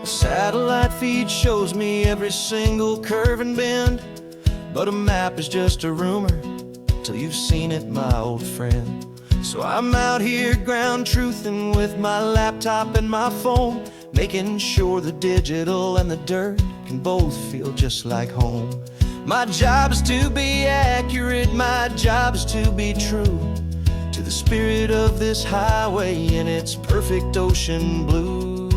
Satellite feed shows me every single curve and bend, but a map is just a rumor till you've seen it, my old friend. So I'm out here ground truthing with my laptop and my phone, making sure the digital and the dirt can both feel just like home. My job's to be accurate, my job's to be true, to to the spirit of this highway in its perfect ocean blue.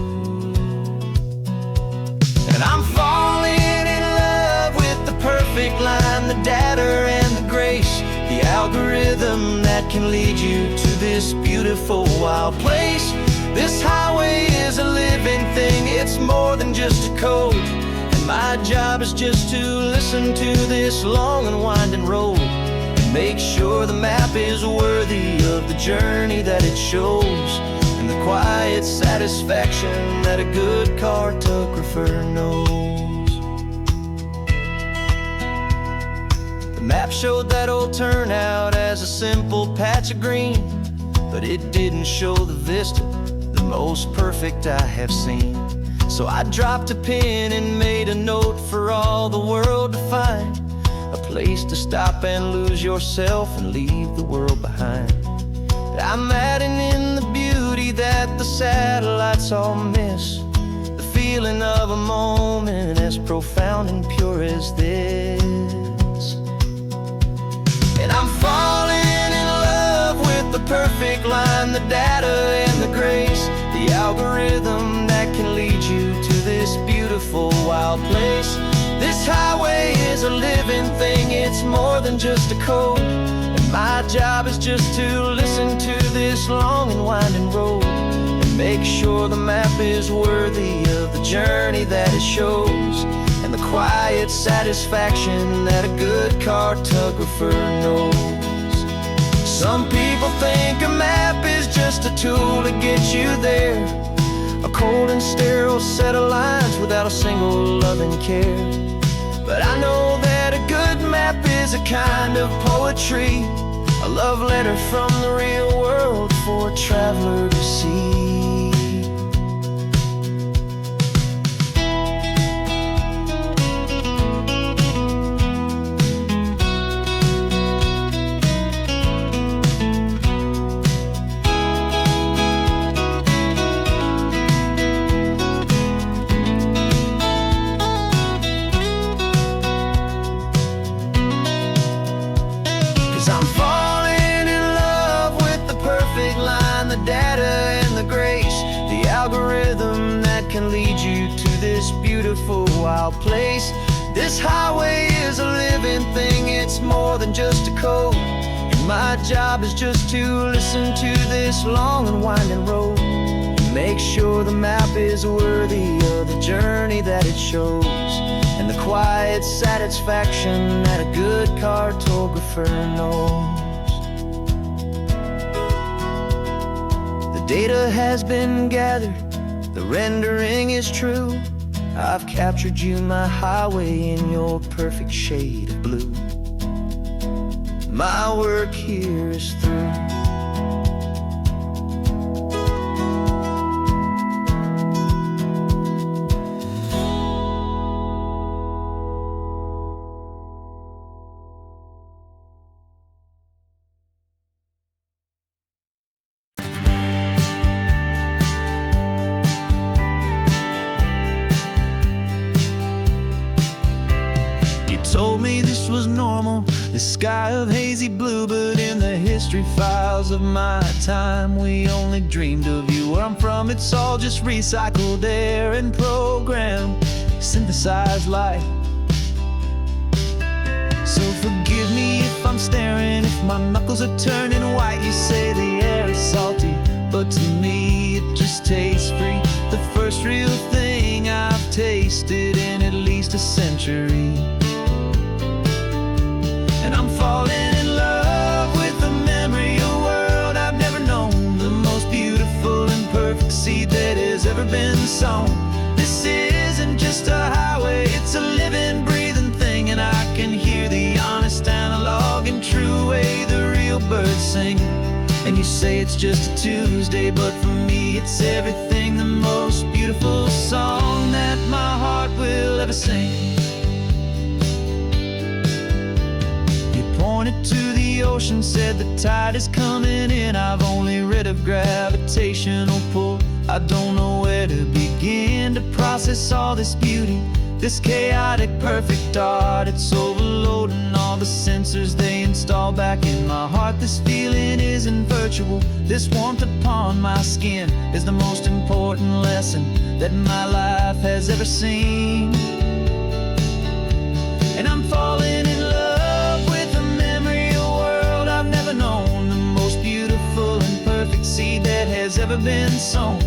And I'm falling in love with the perfect line, the data and the grace, the algorithm that can lead you to this beautiful wild place. This highway is a living thing, it's more than just a code. And my job is just to listen to this long and winding road and make sure the map is worthy of the journey that it shows, and the quiet satisfaction that a good cartographer knows. The map showed that old turnout as a simple patch of green, but it didn't show the vista, the most perfect I have seen. So I dropped a pin and made a note for all the world to find, a place to stop and lose yourself and leave the world behind. I'm adding in the beauty that the satellites all miss, the feeling of a moment as profound and pure as this. And I'm falling in love with the perfect line, the data and the grace, the algorithm that can lead you to this beautiful wild place. This highway is a living thing, it's more than just a code. And my job is just to listen to this long and winding road and make sure the map is worthy of the journey that it shows, and the quiet satisfaction that a good cartographer knows. Some people think a map is just a tool to get you there, a cold and sterile set of lines without a single loving care. But I know that a good map is a kind of poetry, a love letter from the real world for a traveler to see. 'Cause I'm falling in love with the perfect line, the data and the grace, the algorithm that can lead you to this beautiful wild place. This highway is a living thing, it's more than just a code. And my job is just to listen to this long and winding road and make sure the map is worthy of the journey that it shows, and the quiet satisfaction that a good cartographer knows. The data has been gathered, the rendering is true. I've captured you, my highway, in your perfect shade of blue. My work here is through. Told me this was normal, this sky of hazy blue, but in the history files of my time, we only dreamed of you. Where I'm from, it's all just recycled air and programmed, synthesized light. So forgive me if I'm staring, if my knuckles are turning white. You say the air is salty, but to me it just tastes free. The first real thing I've tasted in at least a century. And I'm falling in love with the memory of a world I've never known, the most beautiful and perfect seed that has ever been sown. This isn't just a highway, it's a living, breathing thing, and I can hear the honest, analog, and true way the real birds sing. And you say it's just a Tuesday, but for me it's everything, the most beautiful song that my heart will ever sing. Pointed to the ocean, said the tide is coming in. I've only read of gravitational pull, I don't know where to begin to process all this beauty This chaotic, perfect art, it's overloading all the sensors they install back in my heart. This feeling isn't virtual. This warmth upon my skin is the most important lesson that my life has ever seen. And I'm falling in love with the memory of a world I've never known, the most beautiful and perfect seed that has ever been sown.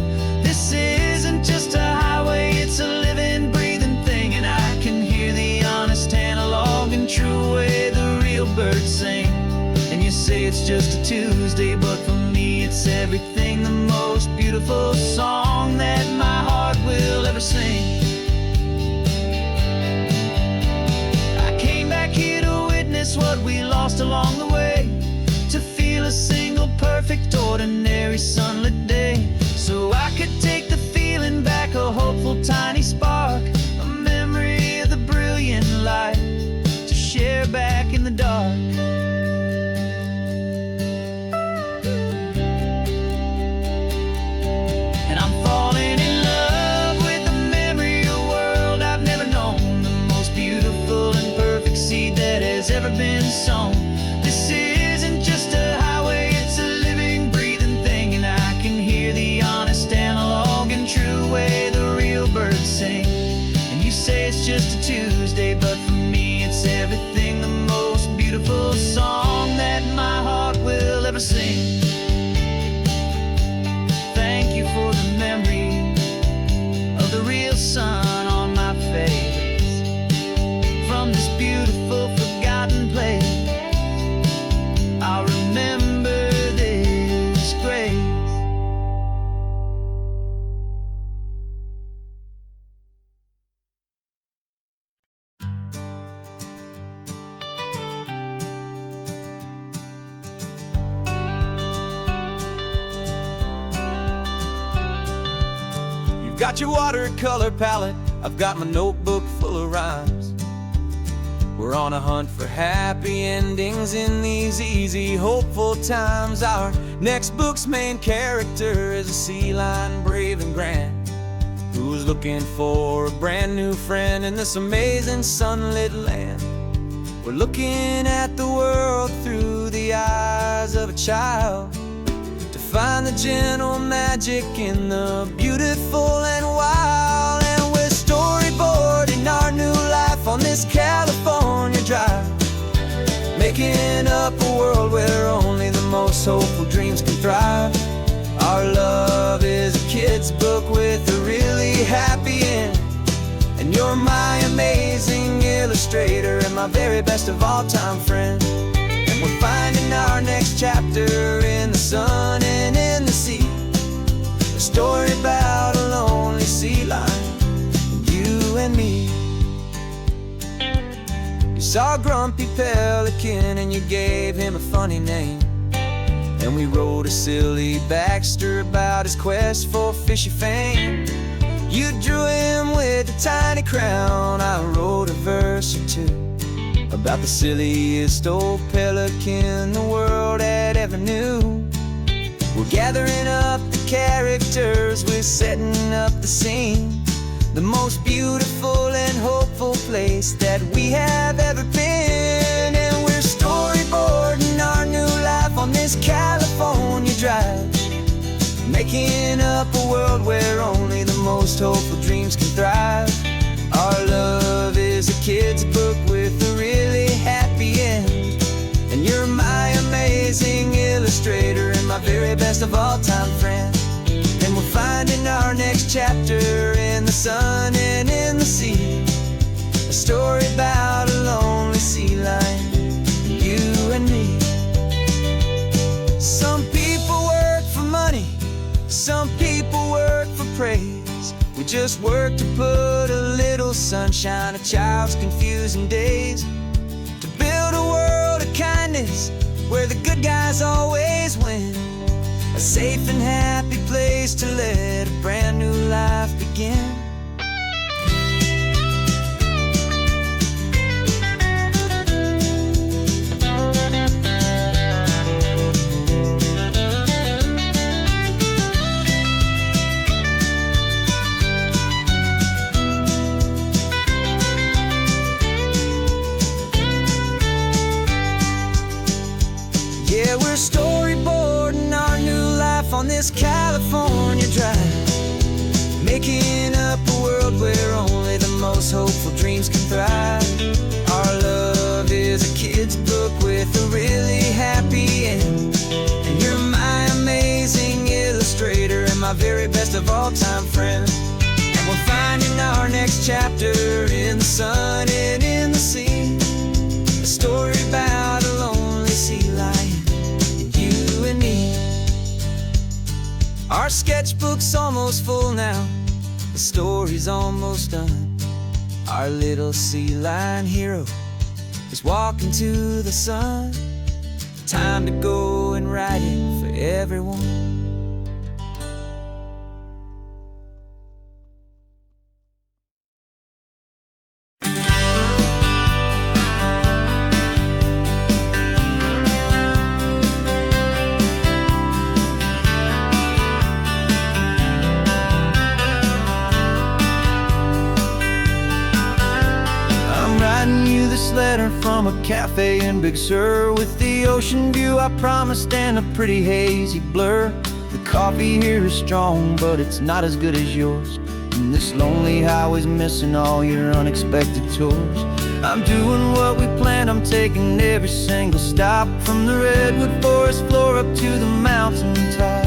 This isn't just a highway, it's a living, breathing thing, and I can hear the honest analog and true way the real birds sing. And you say it's just a Tuesday, but for me it's everything, the most beautiful song that my heart will ever sing. I came back here to witness what we lost along the way, to feel a single perfect ordinary sunlit day, so I could take the feeling back, a hopeful tiny spark, a memory of the brilliant light to share back in the dark. And I'm falling in love with the memory of a world I've never known, the most beautiful and perfect seed that has ever been sown. This isn't just a highway, it's a living, breathing thing, and I can hear the honest analog and true way the real birds sing. And you say it's just a Tuesday, but for me it's everything, the most beautiful song that my heart will ever sing. Thank you for the memory of the real sun on my face, from this beautiful forgotten place. I'll remember this grace. You've got your watercolor palette, I've got my notebook full of rhymes. We're on a hunt for happy endings in these easy, hopeful times. Our next book's main character is a sea lion, brave and grand, who's looking for a brand new friend in this amazing sunlit land. We're looking at the world through the eyes of a child, to find the gentle magic in the beautiful and wild. And we're storyboarding our new life on this California drive, making up a world where only the most hopeful dreams can thrive. Our love is a kid's book with a really happy end, and you're my amazing illustrator and my very best of all time friend. And we're finding our next chapter in the sun and in the sea, a story about a lonely sea lion, you and me. You saw a grumpy pelican and you gave him a funny name, and we wrote a silly Baxter about his quest for fishy fame. You drew him with a tiny crown, I wrote a verse or two about the silliest old pelican the world had ever knew. We're gathering up the characters, we're setting up the scene, the most beautiful and hopeful place that we have ever been. And we're storyboarding our new life on this California drive, making up a world where only the most hopeful dreams can thrive. Our love is a kid's book with a really happy end, and you're my amazing illustrator and my very best of all time friend. And we're finding our next chapter in the sun and in the sea, a story about a lonely sea lion, you and me. Some people work for money, some people work for praise. We just work to put a little sunshine in a child's confusing days, to build a world of kindness where the good guys always win, a safe and happy place to let a brand new life begin. this California drive, making up a world where only the most hopeful dreams can thrive. Our love is a kid's book with a really happy end, and you're my amazing illustrator and my very best of all-time friend. And we're finding our next chapter in the sun and in the sea, a story about a lonely sea lion and you and me. Our sketchbook's almost full now, the story's almost done. Our little sea lion hero is walking to the sun. Time to go and write it for everyone. This letter from a cafe in Big Sur, with the ocean view I promised and a pretty hazy blur. The coffee here is strong, but it's not as good as yours, and this lonely highway's missing all your unexpected tours. I'm doing what we planned, I'm taking every single stop, from the redwood forest floor up to the mountain top.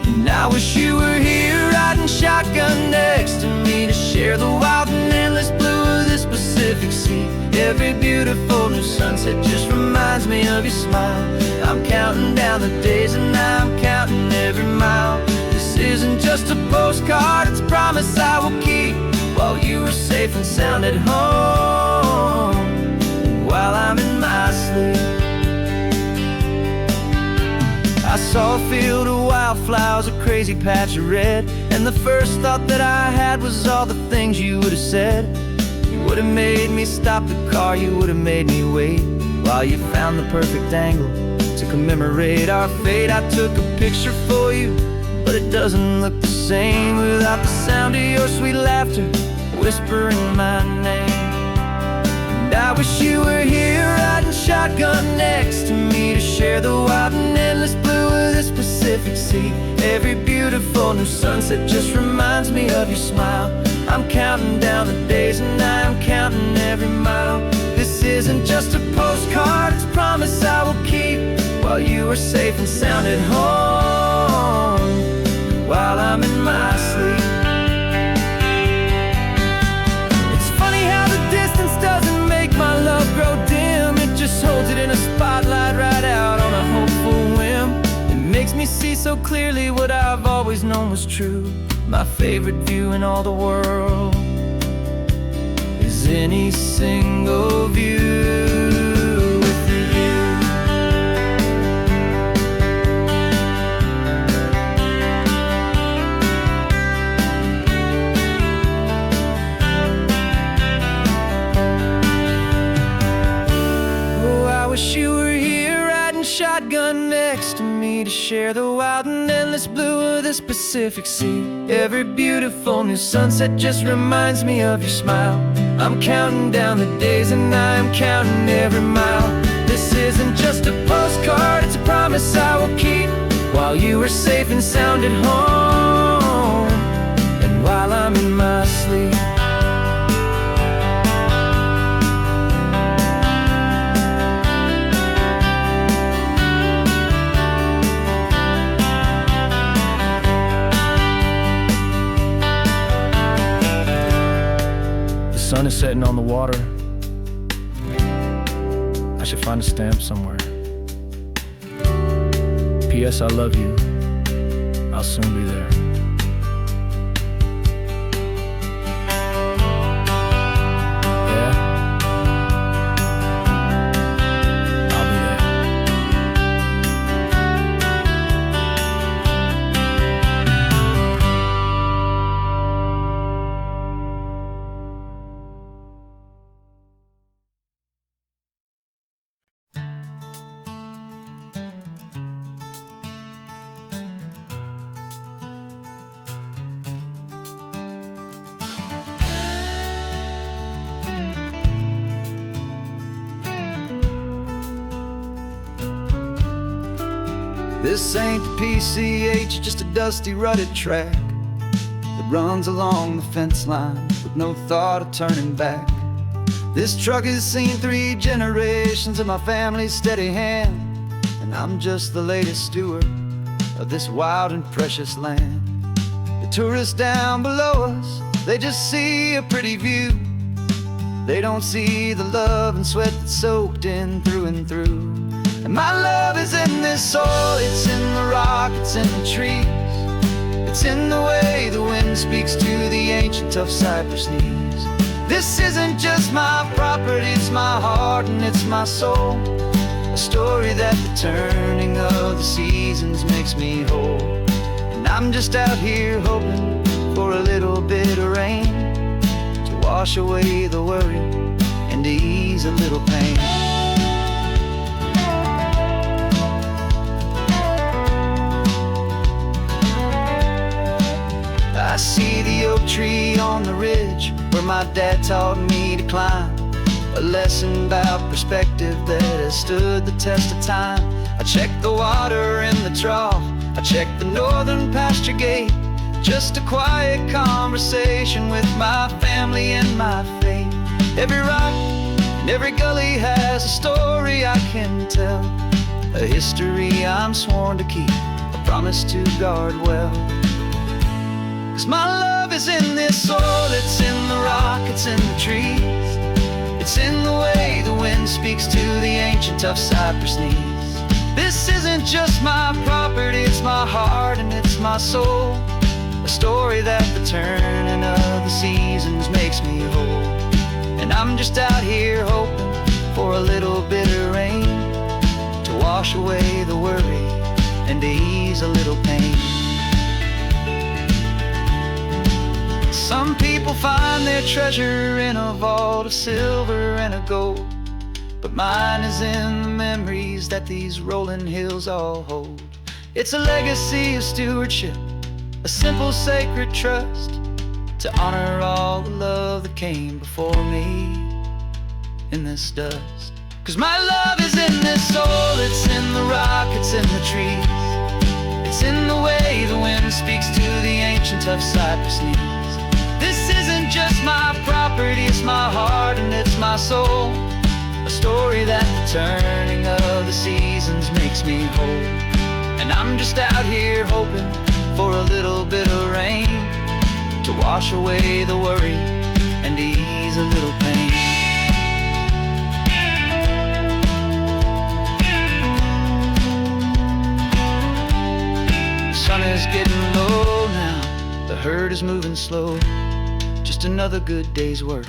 And I wish you were here riding shotgun next to me to share the wild and endless blue of this Pacific Sea. Every beautiful new sunset just reminds me of your smile. I'm counting down the days and I'm counting every mile. This isn't just a postcard, it's a promise I will keep, while you are safe and sound at home, and while I'm in my sleep. I saw a field of wildflowers, a crazy patch of red, and the first thought that I had was all the things you would have said. You would have made me stop the car, you would have made me wait, while you found the perfect angle to commemorate our fate. I took a picture for you, but it doesn't look the same without the sound of your sweet laughter whispering my name. And I wish you were here riding shotgun next to me to share the wild and endless blue of this Pacific Sea. Every beautiful new sunset just reminds me of your smile. I'm counting down the days and I'm counting every mile. This isn't just a postcard, it's a promise I will keep, while you are safe and sound at home, while I'm in my sleep. It's funny how the distance doesn't make my love grow dim, it just holds it in a spotlight right out on a hopeful whim. It makes me see so clearly what I've always known was true. My favorite view in all the world is any single view with you. Oh, I wish you were here riding shotgun next to me to share the wild and endless blue of this Pacific Sea. Every beautiful new sunset just reminds me of your smile. I'm counting down the days and I'm counting every mile. This isn't just a postcard, it's a promise I will keep, while you are safe and sound at home, and while I'm in my sleep. The sun is setting on the water. I should find a stamp somewhere. P.S. I love you. I'll soon be there. Yeah? I'll be there. This ain't the PCH, just a dusty rutted track that runs along the fence line with no thought of turning back. This truck has seen 3 generations of my family's steady hand, and I'm just the latest steward of this wild and precious land. The tourists down below us, they just see a pretty view. They don't see the love and sweat that's soaked in through and through. And my love is in this soil, it's in the rock, it's in the trees. It's in the way the wind speaks to the ancient tough cypress knees. This isn't just my property, it's my heart and it's my soul. A story that the turning of the seasons makes me whole. And I'm just out here hoping for a little bit of rain to wash away the worry and to ease a little pain. I see the oak tree on the ridge where my dad taught me to climb. A lesson about perspective that has stood the test of time. I check the water in the trough, I check the northern pasture gate. Just a quiet conversation with my family and my faith. Every rock and every gully has a story I can tell, a history I'm sworn to keep, a promise to guard well. 'Cause my love is in this soil, it's in the rock, it's in the trees. It's in the way the wind speaks to the ancient tough cypress knees. This isn't just my property, it's my heart and it's my soul. A story that the turning of the seasons makes me whole. And I'm just out here hoping for a little bit of rain to wash away the worry and to ease a little pain. Some people find their treasure in a vault of silver and a gold, but mine is in the memories that these rolling hills all hold. It's a legacy of stewardship, a simple sacred trust, to honor all the love that came before me in this dust. 'Cause my love is in this soil, it's in the rock, it's in the trees. It's in the way the wind speaks to the ancient tough cypress knees. This isn't just my property, it's my heart and it's my soul. A story that the turning of the seasons makes me whole. And I'm just out here hoping for a little bit of rain to wash away the worry and ease a little pain. The sun is getting low now, the herd is moving slow. Just another good day's work,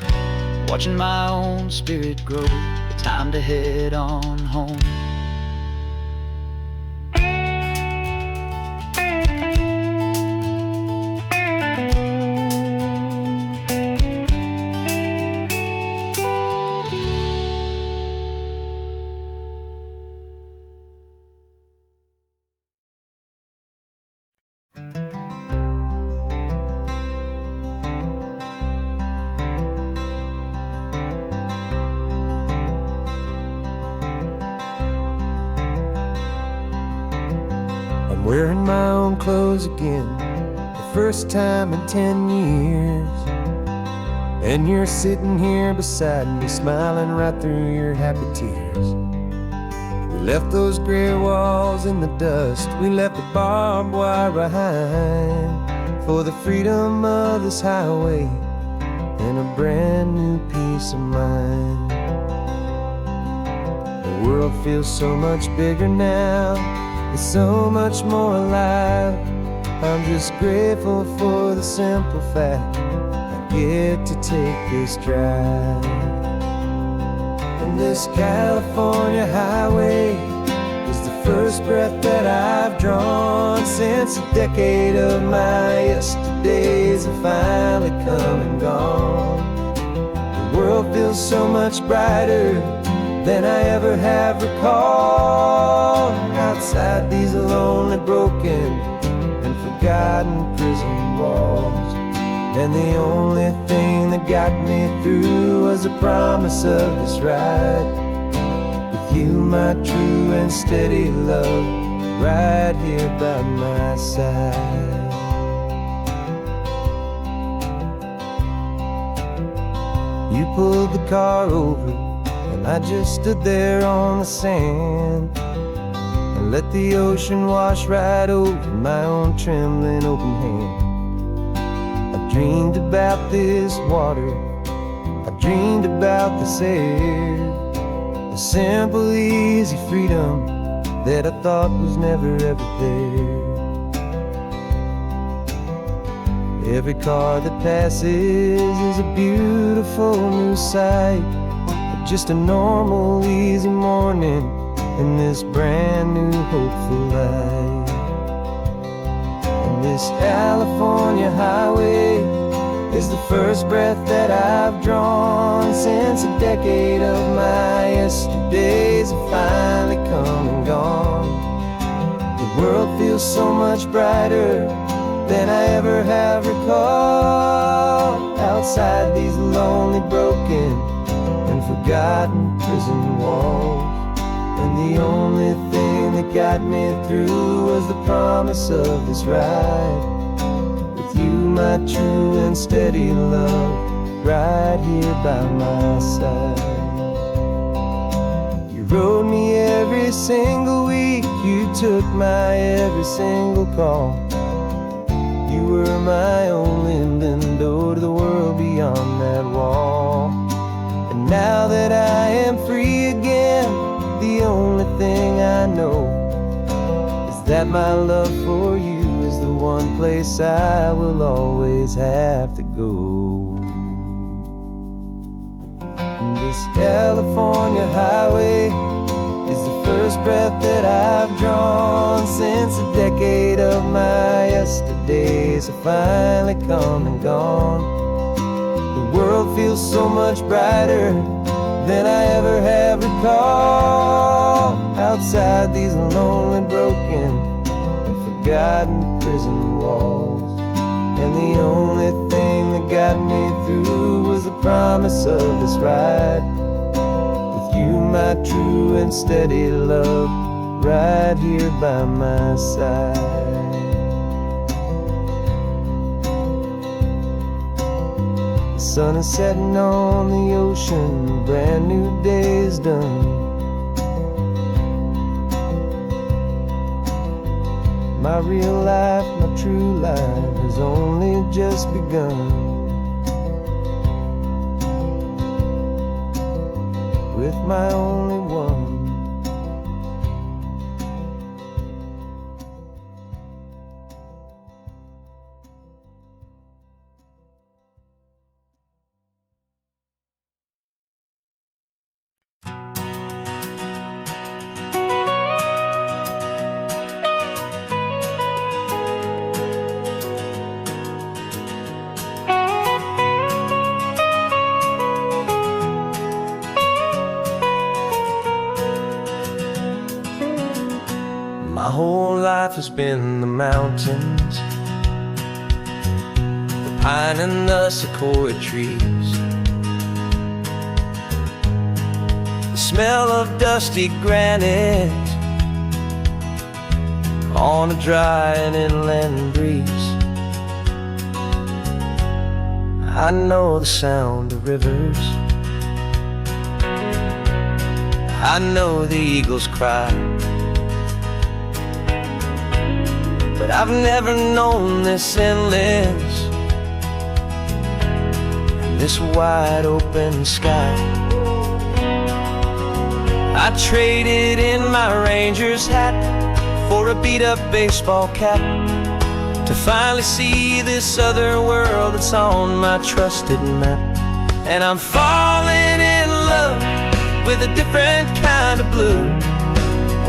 watching my own spirit grow. Time to head on home. Wearing my own clothes again, the first time in 10 years. And you're sitting here beside me, smiling right through your happy tears. We left those gray walls in the dust, we left the barbed wire behind, for the freedom of this highway and a brand new peace of mind. The world feels so much bigger now, it's so much more alive. I'm just grateful for the simple fact I get to take this drive. And this California highway is the first breath that I've drawn since a decade of my yesterdays have finally come and gone. The world feels so much brighter than I ever have recalled. Outside these lonely, broken, and forgotten prison walls. And the only thing that got me through was the promise of this ride with you, my true and steady love. right here by my side. You pulled the car over, and I just stood there on the sand and let the ocean wash right over my own trembling open hand. I dreamed about this water, I dreamed about this air, the simple, easy freedom that I thought was never ever there. Every car that passes is a beautiful new sight, but just a normal, easy morning in this brand new, hopeful life. And this California highway is the first breath that I've drawn since a decade of my yesterdays have finally come and gone. The world feels so much brighter than I ever have recalled, outside these lonely, broken, and forgotten prison walls. And the only thing that got me through was the promise of this ride with you, my true and steady love, right here by my side. You rode me every single week, you took my every single call. You were my only window to the world beyond that wall. And now that I am free again, the only thing I know is that my love for you is the one place I will always have to go. And this California highway is the first breath that I've drawn since a decade of my yesterdays have finally come and gone. The world feels so much brighter than I ever have recalled, outside these lonely, broken, and forgotten prison walls. And the only thing that got me through was the promise of this ride with you, my true and steady love, right here by my side. The sun is setting on the ocean, a brand new day is done. My real life, my true life has only just begun. With my only one. My whole life has been the mountains, the pine and the sequoia trees, the smell of dusty granite on a dry and inland breeze. I know the sound of rivers, I know the eagles cry, but I've never known this endless and this wide open sky. I traded in my Ranger's hat for a beat-up baseball cap to finally see this other world that's on my trusted map. And I'm falling in love with a different kind of blue,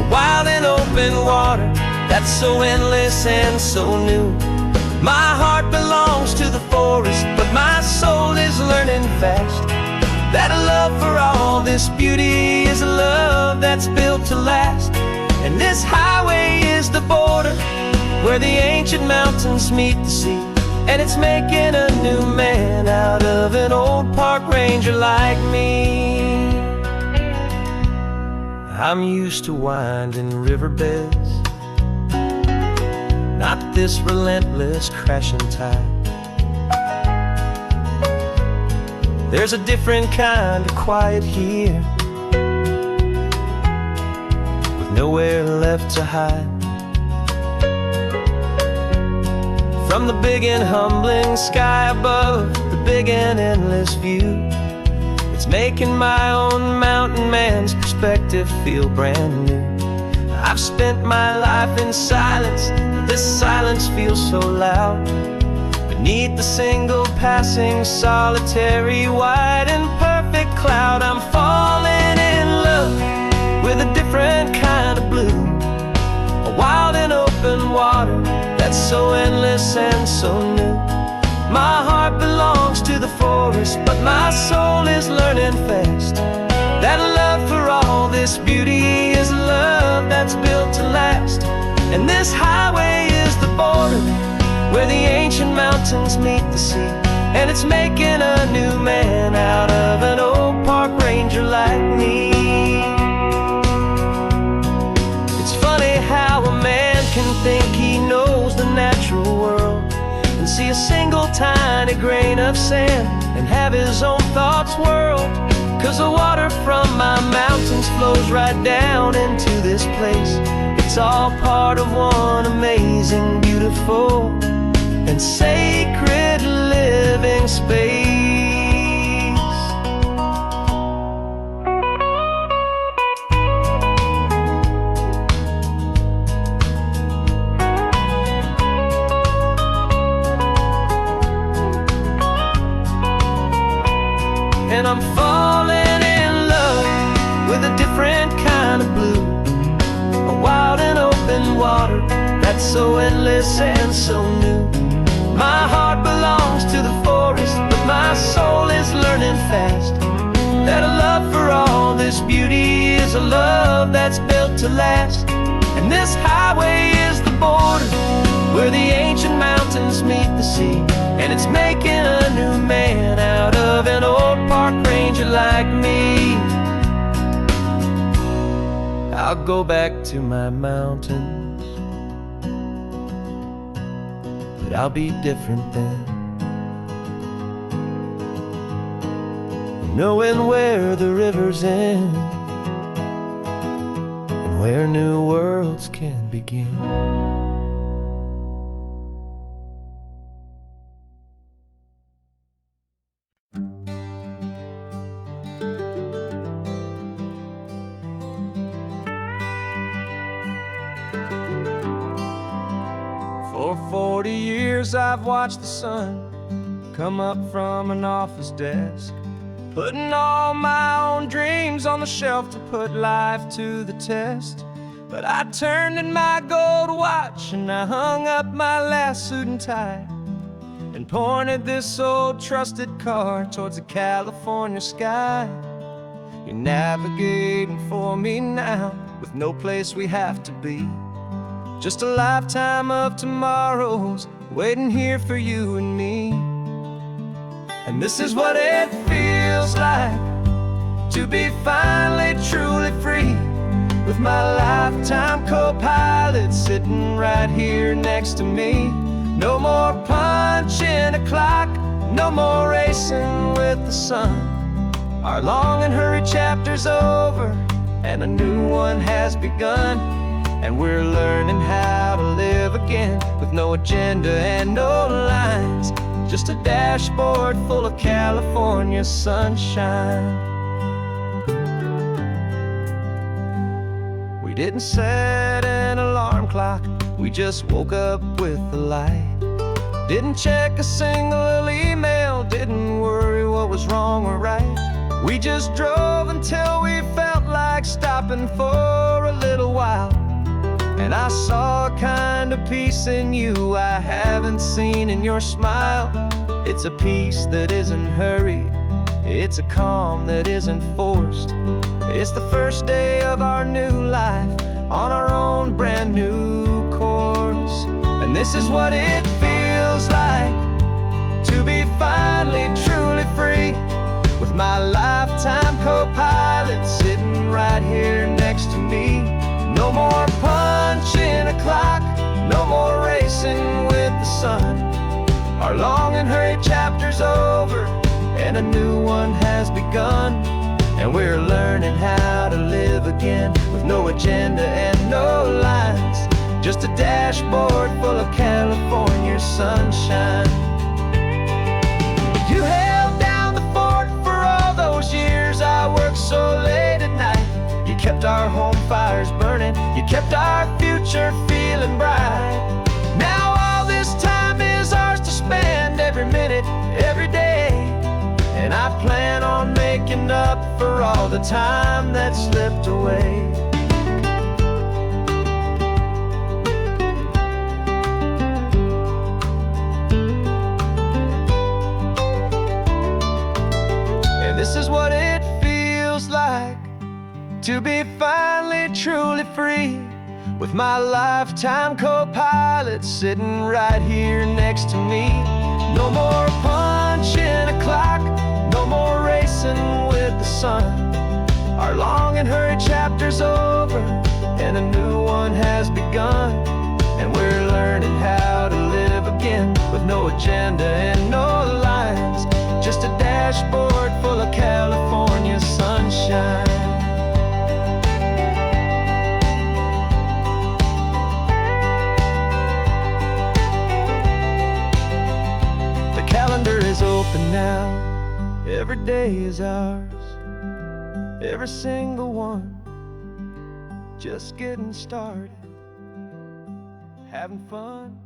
a wild and open water that's so endless and so new. My heart belongs to the forest, but my soul is learning fast that a love for all this beauty is a love that's built to last. And this highway is the border where the ancient mountains meet the sea, and it's making a new man out of an old park ranger like me. I'm used to winding riverbeds not this relentless crashing tide. There's a different kind of quiet here, with nowhere left to hide. From the big and humbling sky above, the big and endless view, it's making my own mountain man's perspective feel brand new. I've spent my life in silence, but this silence feels so loud. Beneath the single passing solitary white and perfect cloud, I'm falling in love with a different kind of blue, a wild and open water that's so endless and so new. My heart belongs to the forest, but my soul is learning fast that love for all this beauty is love that's built to last. And this highway is the border where the ancient mountains meet the sea, and it's making a new man out of an old park ranger like me. It's funny how a man can think he knows the natural world and see a single tiny grain of sand and have his own thoughts whirl. 'Cause the water from my mountains flows right down into this place. It's all part of one amazing, beautiful, and sacred living space. And I'm falling in love with a different kind of blue, a wild and open water that's so endless and so new. My heart belongs to the forest, but my soul is learning fast that a love for all this beauty is a love that's built to last. And this highway is the border where the ancient mountains meet the sea, and it's making a new man out of an old park ranger like me. I'll go back to my mountains, but I'll be different then, knowing where the rivers end and where new worlds can begin. For 40 years I've watched the sun come up from an office desk, putting all my own dreams on the shelf to put life to the test. But I turned in my gold watch and I hung up my last suit and tie and pointed this old trusted car towards the California sky. You're navigating for me now with no place we have to be, just a lifetime of tomorrows waiting here for you and me. And this is what it feels like to be finally truly free, with my lifetime co-pilot sitting right here next to me. No more punching a clock, no more racing with the sun. Our long and hurried chapter's over and a new one has begun. And we're learning how to live again with no agenda and no lines, just a dashboard full of California sunshine. We didn't set an alarm clock, we just woke up with the light. Didn't check a single email, didn't worry what was wrong or right. We just drove until we felt like stopping for a little while. And I saw a kind of peace in you I haven't seen in your smile. It's a peace that isn't hurried, it's a calm that isn't forced. It's the first day of our new life on our own brand new course. And this is what it feels like to be finally truly free, with my lifetime co-pilot sitting right here next to me. No more punching a clock, No more racing with the sun. Our long and hurried chapter's over, and a new one has begun. And we're learning how to live again, with no agenda and no lines, just a dashboard full of California sunshine. You held down the fort for all those years I worked so late at night. You kept our home fires burning, you kept our future feeling bright. Now all this time is ours to spend, every minute, every day. And I plan on making up for all the time that slipped away. And this is what it feels like to be finally truly free, with my lifetime co-pilot sitting right here next to me. No more punching a clock, no more racing with the sun. Our long and hurried chapter's over, and a new one has begun. And we're learning how to live again, with no agenda and no lines, just a dashboard full of California sunshine. The calendar is open now, every day is ours, every single one, just getting started, having fun.